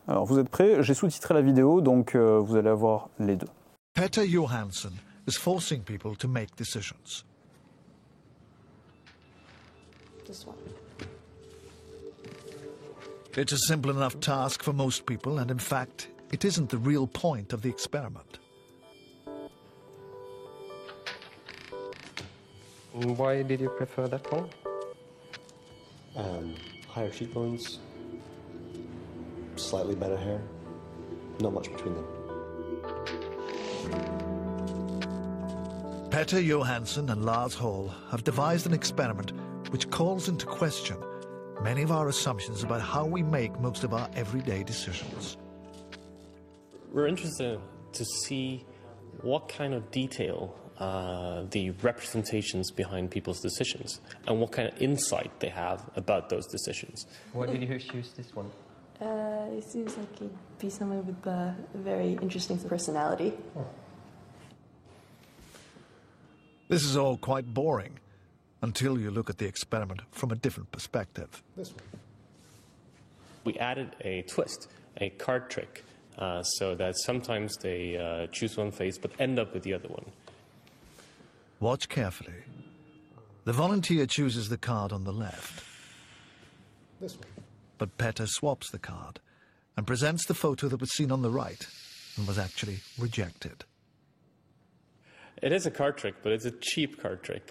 Alors, vous êtes prêts? J'ai sous-titré la vidéo, donc vous allez avoir les deux. Petter Johansson is forcing people to make decisions. This one. It's a simple enough task for most people, and in fact, it isn't the real point of the experiment. Why did you prefer that one? Higher cheekbones, slightly better hair, not much between them. Petter Johansson and Lars Hall have devised an experiment which calls into question many of our assumptions about how we make most of our everyday decisions. We're interested to see what kind of detail the representations behind people's decisions and what kind of insight they have about those decisions. Why did you choose this one? It seems like he'd be someone with a very interesting personality. This is all quite boring until you look at the experiment from a different perspective. This one. We added a twist, a card trick, so that sometimes they choose one face but end up with the other one. Watch carefully. The volunteer chooses the card on the left, This one. but Petter swaps the card and presents the photo that was seen on the right and was actually rejected. It is a card trick, but it's a cheap card trick,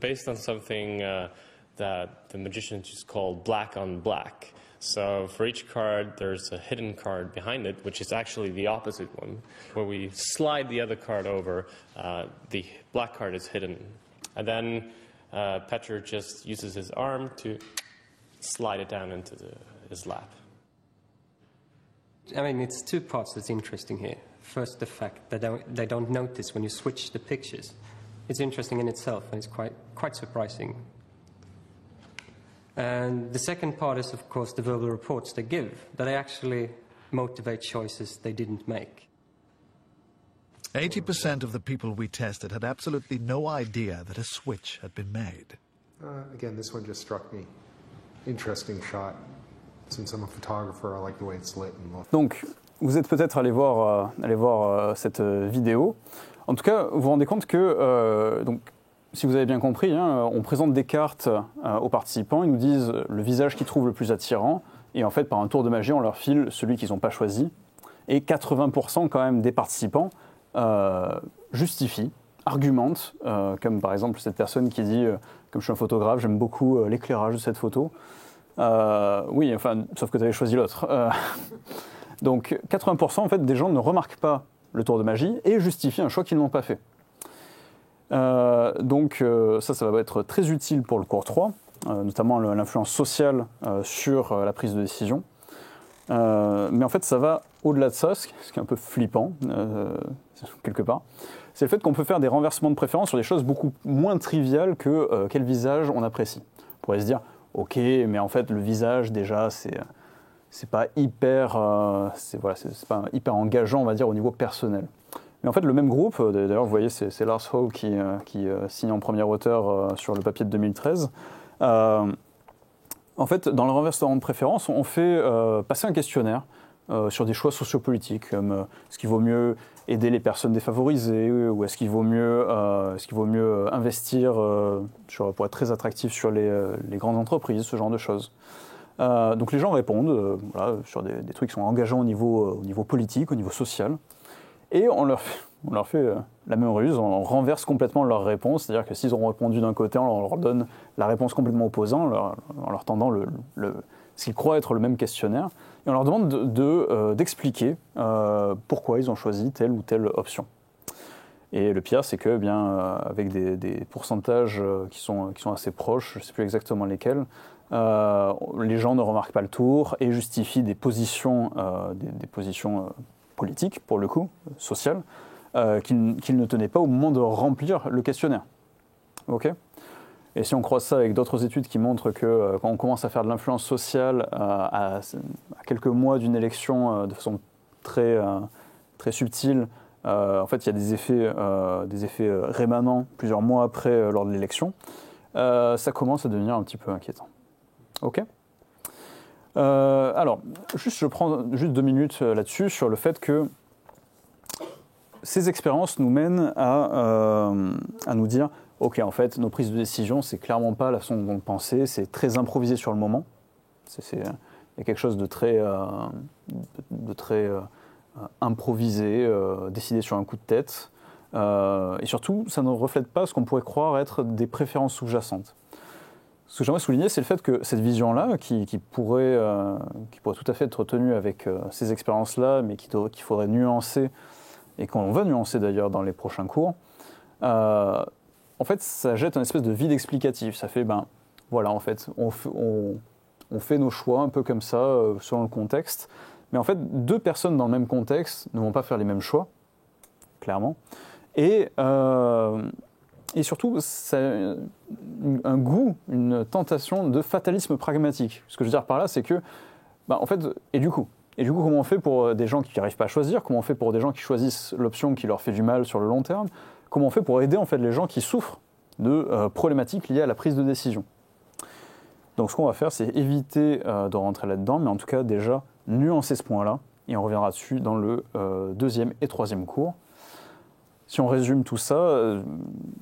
based on something that the magicians just call black on black. So for each card, there's a hidden card behind it, which is actually the opposite one. Where we slide the other card over, the black card is hidden. And then Petter just uses his arm to slide it down into his lap. I mean, it's two parts that's interesting here. First, the fact that they don't notice when you switch the pictures. It's interesting in itself, and it's quite surprising. And the second part is, of course, the verbal reports they give, that they actually motivate choices they didn't make. 80% of the people we tested had absolutely no idea that a switch had been made. Again, this one just struck me. Interesting shot. Since I'm a photographer, I like the way it's lit and look. Donc, vous êtes peut-être allé voir cette vidéo. En tout cas, vous vous rendez compte que, donc, si vous avez bien compris, hein, on présente des cartes aux participants, ils nous disent le visage qu'ils trouvent le plus attirant, et en fait, par un tour de magie, on leur file celui qu'ils n'ont pas choisi. Et 80% quand même des participants justifient, argumentent, comme par exemple cette personne qui dit comme je suis un photographe, j'aime beaucoup l'éclairage de cette photo. Oui, enfin, sauf que tu avais choisi l'autre. Donc 80% en fait, des gens ne remarquent pas le tour de magie et justifient un choix qu'ils n'ont pas fait. Donc ça va être très utile pour le cours 3, notamment l'influence sociale sur la prise de décision. Mais en fait, ça va au-delà de ça, ce qui est un peu flippant, quelque part. C'est le fait qu'on peut faire des renversements de préférence sur des choses beaucoup moins triviales que quel visage on apprécie. On pourrait se dire, ok, mais en fait, le visage, déjà, c'est pas hyper engageant, on va dire, au niveau personnel. Mais en fait, le même groupe, d'ailleurs, vous voyez, c'est Lars Hall qui signe en premier auteur sur le papier de 2013. En fait, dans le renversement de préférence, on fait passer un questionnaire sur des choix sociopolitiques, comme est-ce qu'il vaut mieux aider les personnes défavorisées, ou est-ce qu'il vaut mieux investir pour être très attractif sur les grandes entreprises, ce genre de choses. Donc les gens répondent sur des trucs qui sont engageants au niveau politique, au niveau social, et on leur fait la même ruse, on renverse complètement leur réponse, c'est-à-dire que s'ils auront répondu d'un côté, on leur donne la réponse complètement opposante, en leur tendant ce qu'ils croient être le même questionnaire, et on leur demande d'expliquer pourquoi ils ont choisi telle ou telle option. Et le pire, c'est que, avec des pourcentages qui sont assez proches, je ne sais plus exactement lesquels, les gens ne remarquent pas le tour et justifient des positions politiques, pour le coup, sociales, qu'ils ne tenaient pas au moment de remplir le questionnaire. Ok ? Et si on croise ça avec d'autres études qui montrent que quand on commence à faire de l'influence sociale à quelques mois d'une élection de façon très, très subtile, en fait, il y a des effets rémanents plusieurs mois après lors de l'élection, ça commence à devenir un petit peu inquiétant. Ok ? Alors, je prends juste 2 minutes là-dessus sur le fait que ces expériences nous mènent à nous dire ok, en fait, nos prises de décision, c'est clairement pas la façon dont on pensait, c'est très improvisé sur le moment. Il y a quelque chose de très improvisé, décidé sur un coup de tête. Et surtout, ça ne reflète pas ce qu'on pourrait croire être des préférences sous-jacentes. Ce que j'aimerais souligner, c'est le fait que cette vision-là, qui pourrait tout à fait être tenue avec ces expériences-là, mais qu'il faudrait nuancer, et qu'on va nuancer d'ailleurs dans les prochains cours, en fait, ça jette un espèce de vide explicatif. Ça fait, voilà, en fait, on fait nos choix un peu comme ça, selon le contexte. Mais en fait, 2 personnes dans le même contexte ne vont pas faire les mêmes choix, clairement. Et surtout, ça a un goût, une tentation de fatalisme pragmatique. Ce que je veux dire par là, c'est que, en fait, et du coup, comment on fait pour des gens qui n'arrivent pas à choisir? Comment on fait pour des gens qui choisissent l'option qui leur fait du mal sur le long terme? Comment on fait pour aider en fait les gens qui souffrent de problématiques liées à la prise de décision? Donc ce qu'on va faire, c'est éviter de rentrer là-dedans, mais en tout cas déjà nuancer ce point-là, et on reviendra dessus dans le 2e et 3e cours. Si on résume tout ça,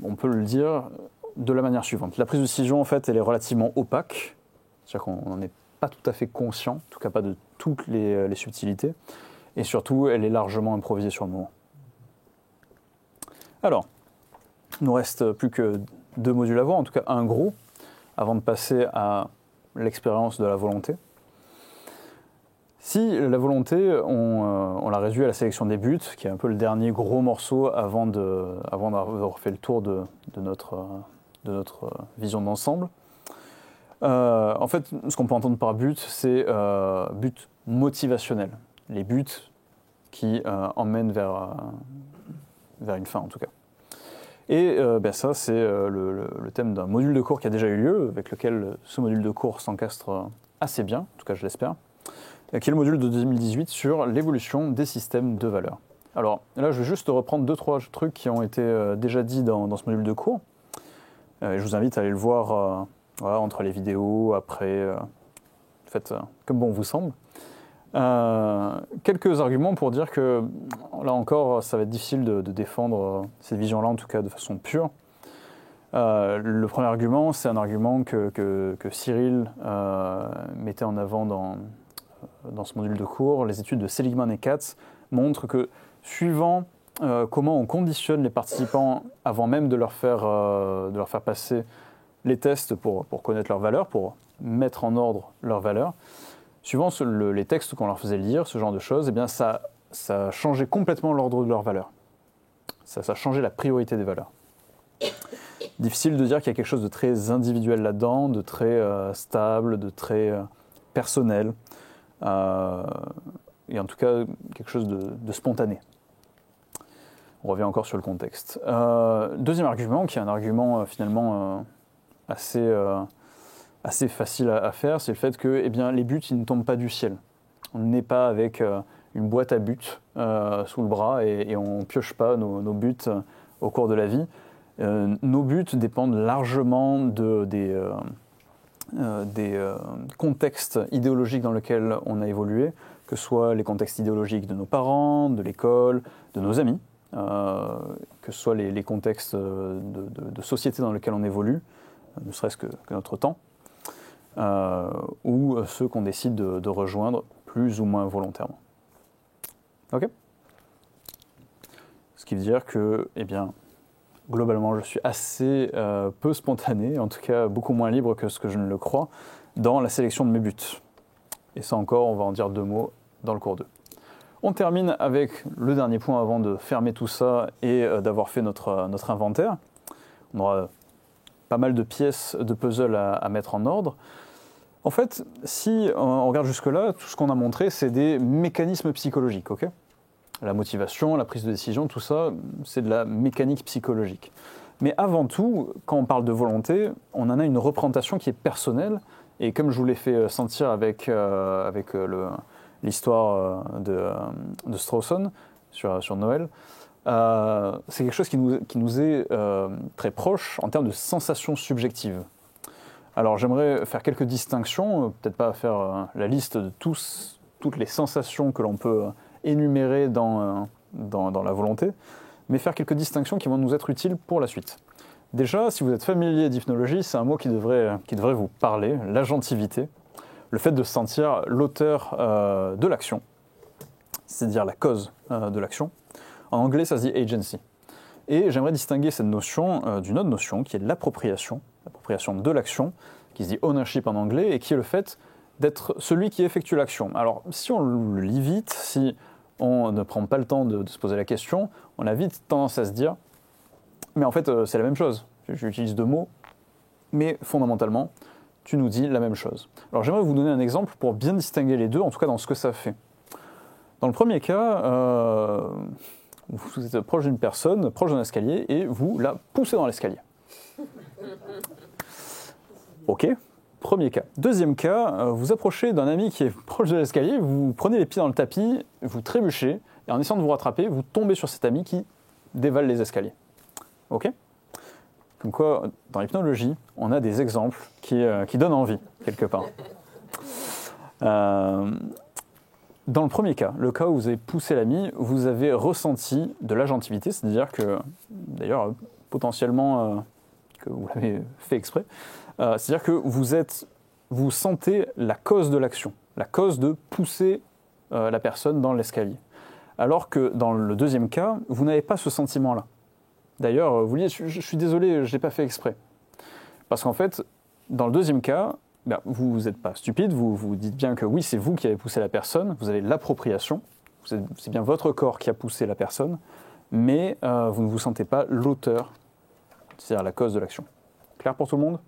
on peut le dire de la manière suivante. La prise de décision, en fait, elle est relativement opaque, c'est-à-dire qu'on n'en est pas tout à fait conscient, en tout cas pas de toutes les subtilités, et surtout, elle est largement improvisée sur le moment. Alors, il nous reste plus que 2 modules à voir, en tout cas un gros, avant de passer à l'expérience de la volonté. Si la volonté, on la réduit à la sélection des buts, qui est un peu le dernier gros morceau avant d'avoir fait le tour de notre vision d'ensemble, en fait, ce qu'on peut entendre par but, c'est but motivationnel. Les buts qui emmènent vers une fin, en tout cas. Et ça, c'est le thème d'un module de cours qui a déjà eu lieu, avec lequel ce module de cours s'encastre assez bien, en tout cas je l'espère, qui est le module de 2018 sur l'évolution des systèmes de valeurs. Alors là, je vais juste reprendre 2-3 trucs qui ont été déjà dit dans ce module de cours. Je vous invite à aller le voir entre les vidéos, après, faites comme bon vous semble. Quelques arguments pour dire que, là encore, ça va être difficile de défendre cette vision-là, en tout cas de façon pure. Le premier argument, c'est un argument que Cyril mettait en avant dans ce module de cours. Les études de Seligman et Katz montrent que, suivant comment on conditionne les participants avant même de leur faire passer les tests pour connaître leurs valeurs, pour mettre en ordre leurs valeurs, suivant les textes qu'on leur faisait lire, ce genre de choses, eh bien ça a changé complètement l'ordre de leurs valeurs. Ça a changé la priorité des valeurs. Difficile de dire qu'il y a quelque chose de très individuel là-dedans, de très stable, de très personnel, et en tout cas quelque chose de spontané. On revient encore sur le contexte. Deuxième argument, qui est un argument finalement assez facile à faire, c'est le fait que les buts ils ne tombent pas du ciel. On n'est pas avec une boîte à buts sous le bras et on ne pioche pas nos buts au cours de la vie. Nos buts dépendent largement des contextes idéologiques dans lesquels on a évolué, que ce soit les contextes idéologiques de nos parents, de l'école, de nos amis, que ce soit les contextes de société dans lesquels on évolue, ne serait-ce que notre temps, ou ceux qu'on décide de rejoindre plus ou moins volontairement. Ok ? Ce qui veut dire que, globalement, je suis assez peu spontané, en tout cas beaucoup moins libre que ce que je ne le crois, dans la sélection de mes buts. Et ça encore, on va en dire 2 mots dans le cours 2. On termine avec le dernier point avant de fermer tout ça et d'avoir fait notre inventaire. On aura pas mal de pièces de puzzle à mettre en ordre. En fait, si on regarde jusque-là, tout ce qu'on a montré, c'est des mécanismes psychologiques, ok ? La motivation, la prise de décision, tout ça, c'est de la mécanique psychologique. Mais avant tout, quand on parle de volonté, on en a une représentation qui est personnelle. Et comme je vous l'ai fait sentir avec l'histoire de Strawson sur Noël, c'est quelque chose qui nous est très proche en termes de sensations subjectives. Alors j'aimerais faire quelques distinctions, peut-être pas faire la liste de toutes les sensations que l'on peut énumérer dans la volonté, mais faire quelques distinctions qui vont nous être utiles pour la suite. Déjà, si vous êtes familier d'hypnologie, c'est un mot qui devrait vous parler, l'agentivité, le fait de sentir l'auteur de l'action, c'est-à-dire la cause de l'action. En anglais, ça se dit agency. Et j'aimerais distinguer cette notion d'une autre notion qui est l'appropriation de l'action, qui se dit ownership en anglais, et qui est le fait d'être celui qui effectue l'action. Alors, si on le lit vite, si on ne prend pas le temps de se poser la question, on a vite tendance à se dire « mais en fait, c'est la même chose. J'utilise 2 mots, mais fondamentalement, tu nous dis la même chose. » Alors, j'aimerais vous donner un exemple pour bien distinguer les deux, en tout cas dans ce que ça fait. Dans le premier cas, vous êtes proche d'une personne, proche d'un escalier, et vous la poussez dans l'escalier. Ok, premier cas. Deuxième cas, vous approchez d'un ami qui est proche de l'escalier, vous prenez les pieds dans le tapis, vous trébuchez, et en essayant de vous rattraper, vous tombez sur cet ami qui dévale les escaliers. Ok ? Comme quoi, dans l'hypnologie, on a des exemples qui donnent envie, quelque part. Dans le premier cas, le cas où vous avez poussé l'ami, vous avez ressenti de l'agentivité, c'est-à-dire que, d'ailleurs, potentiellement, que vous l'avez fait exprès, c'est-à-dire que vous sentez la cause de l'action, la cause de pousser la personne dans l'escalier. Alors que dans le deuxième cas, vous n'avez pas ce sentiment-là. D'ailleurs, vous dites, je suis désolé, je ne l'ai pas fait exprès. Parce qu'en fait, dans le deuxième cas, vous n'êtes pas stupide, vous dites bien que oui, c'est vous qui avez poussé la personne, vous avez l'appropriation, c'est bien votre corps qui a poussé la personne, mais vous ne vous sentez pas l'auteur, c'est-à-dire la cause de l'action. Clair pour tout le monde ?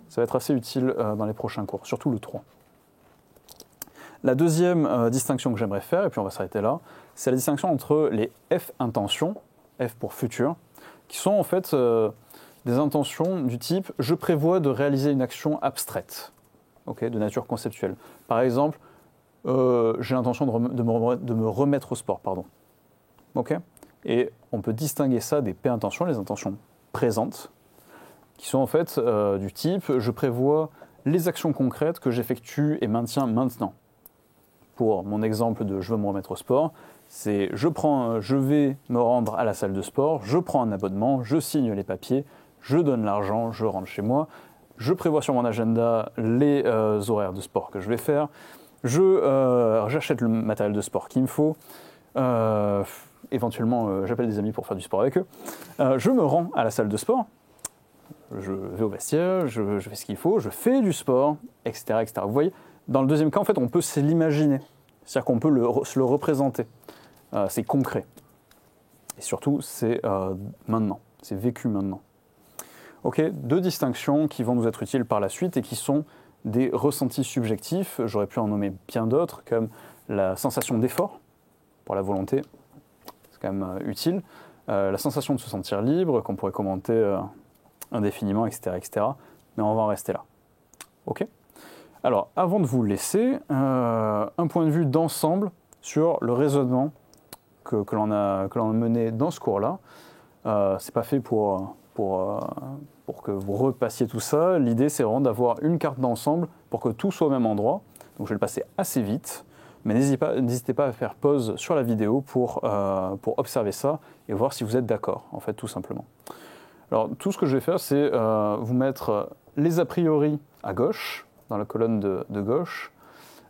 Ça va être assez utile dans les prochains cours, surtout le 3. La deuxième distinction que j'aimerais faire, et puis on va s'arrêter là, c'est la distinction entre les F intentions, F pour futur, qui sont en fait des intentions du type « je prévois de réaliser une action abstraite », okay, de nature conceptuelle. Par exemple, j'ai l'intention de me remettre au sport, pardon. Okay, et on peut distinguer ça des P intentions, les intentions présentes, qui sont en fait du type « je prévois les actions concrètes que j'effectue et maintiens maintenant ». pour mon exemple de je veux me remettre au sport, c'est je vais me rendre à la salle de sport, je prends un abonnement, je signe les papiers, je donne l'argent, je rentre chez moi, je prévois sur mon agenda les horaires de sport que je vais faire, j'achète le matériel de sport qu'il me faut, éventuellement j'appelle des amis pour faire du sport avec eux, je me rends à la salle de sport, je vais au vestiaire, je fais ce qu'il faut, je fais du sport, etc., etc. Vous voyez, dans le deuxième cas, en fait, on peut se l'imaginer, c'est-à-dire qu'on peut se le représenter, c'est concret. Et surtout, c'est maintenant, c'est vécu maintenant. Ok, 2 distinctions qui vont nous être utiles par la suite et qui sont des ressentis subjectifs. J'aurais pu en nommer bien d'autres, comme la sensation d'effort pour la volonté, c'est quand même utile. La sensation de se sentir libre, qu'on pourrait commenter indéfiniment, etc., etc. Mais on va en rester là. Ok ? Alors, avant de vous laisser, un point de vue d'ensemble sur le raisonnement que l'on a mené dans ce cours-là. C'est pas fait pour que vous repassiez tout ça. L'idée, c'est vraiment d'avoir une carte d'ensemble pour que tout soit au même endroit. Donc, je vais le passer assez vite. Mais n'hésitez pas à faire pause sur la vidéo pour observer ça et voir si vous êtes d'accord, en fait, tout simplement. Alors, tout ce que je vais faire, c'est vous mettre les a priori à gauche, dans la colonne de gauche,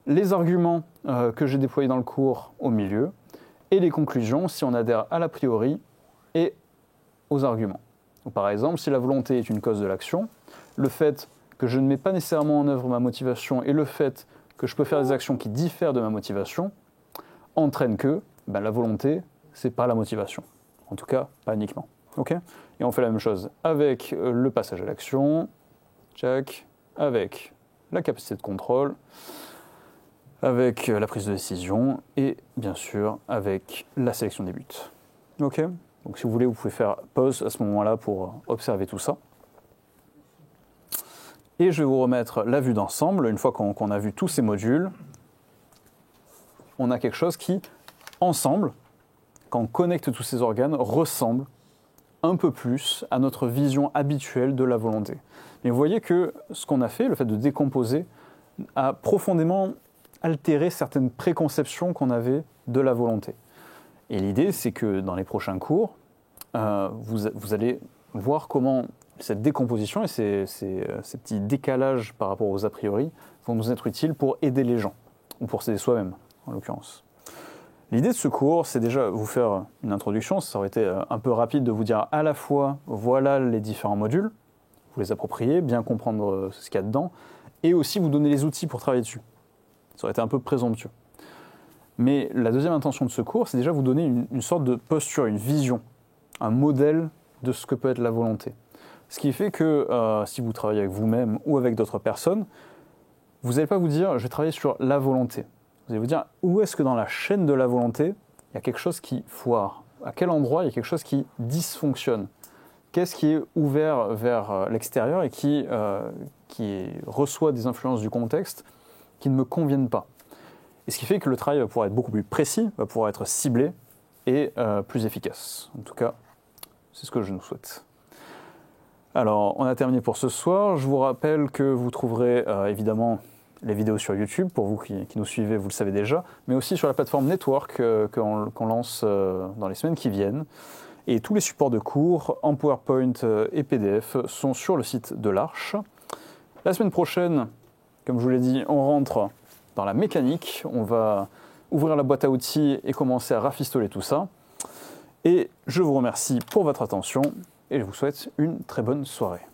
les arguments que j'ai déployés dans le cours au milieu, et les conclusions si on adhère à l'a priori et aux arguments. Donc, par exemple, si la volonté est une cause de l'action, le fait que je ne mets pas nécessairement en œuvre ma motivation et le fait que je peux faire des actions qui diffèrent de ma motivation entraîne que la volonté, c'est pas la motivation. En tout cas, pas uniquement. Okay ? Et on fait la même chose avec le passage à l'action, check, avec la capacité de contrôle, avec la prise de décision et bien sûr avec la sélection des buts. Ok ? Donc si vous voulez, vous pouvez faire pause à ce moment-là pour observer tout ça. Et je vais vous remettre la vue d'ensemble. Une fois qu'on a vu tous ces modules, on a quelque chose qui, ensemble, quand on connecte tous ces organes, ressemble un peu plus à notre vision habituelle de la volonté. Mais vous voyez que ce qu'on a fait, le fait de décomposer, a profondément altéré certaines préconceptions qu'on avait de la volonté. Et l'idée, c'est que dans les prochains cours, vous allez voir comment cette décomposition et ces petits décalages par rapport aux a priori vont nous être utiles pour aider les gens, ou pour s'aider soi-même, en l'occurrence. L'idée de ce cours, c'est déjà vous faire une introduction. Ça aurait été un peu rapide de vous dire à la fois, voilà les différents modules, vous les approprier, bien comprendre ce qu'il y a dedans, et aussi vous donner les outils pour travailler dessus. Ça aurait été un peu présomptueux. Mais la deuxième intention de ce cours, c'est déjà vous donner une sorte de posture, une vision, un modèle de ce que peut être la volonté. Ce qui fait que si vous travaillez avec vous-même ou avec d'autres personnes, vous n'allez pas vous dire « je vais travailler sur la volonté ». Vous allez vous dire où est-ce que dans la chaîne de la volonté, il y a quelque chose qui foire. À quel endroit il y a quelque chose qui dysfonctionne. Qu'est-ce qui est ouvert vers l'extérieur et qui reçoit des influences du contexte qui ne me conviennent pas. Et ce qui fait que le travail va pouvoir être beaucoup plus précis, va pouvoir être ciblé et plus efficace. En tout cas, c'est ce que je nous souhaite. Alors, on a terminé pour ce soir. Je vous rappelle que vous trouverez évidemment les vidéos sur YouTube, pour vous qui nous suivez, vous le savez déjà, mais aussi sur la plateforme Network qu'on lance dans les semaines qui viennent. Et tous les supports de cours en PowerPoint et PDF sont sur le site de l'Arche. La semaine prochaine, comme je vous l'ai dit, on rentre dans la mécanique. On va ouvrir la boîte à outils et commencer à rafistoler tout ça. Et je vous remercie pour votre attention et je vous souhaite une très bonne soirée.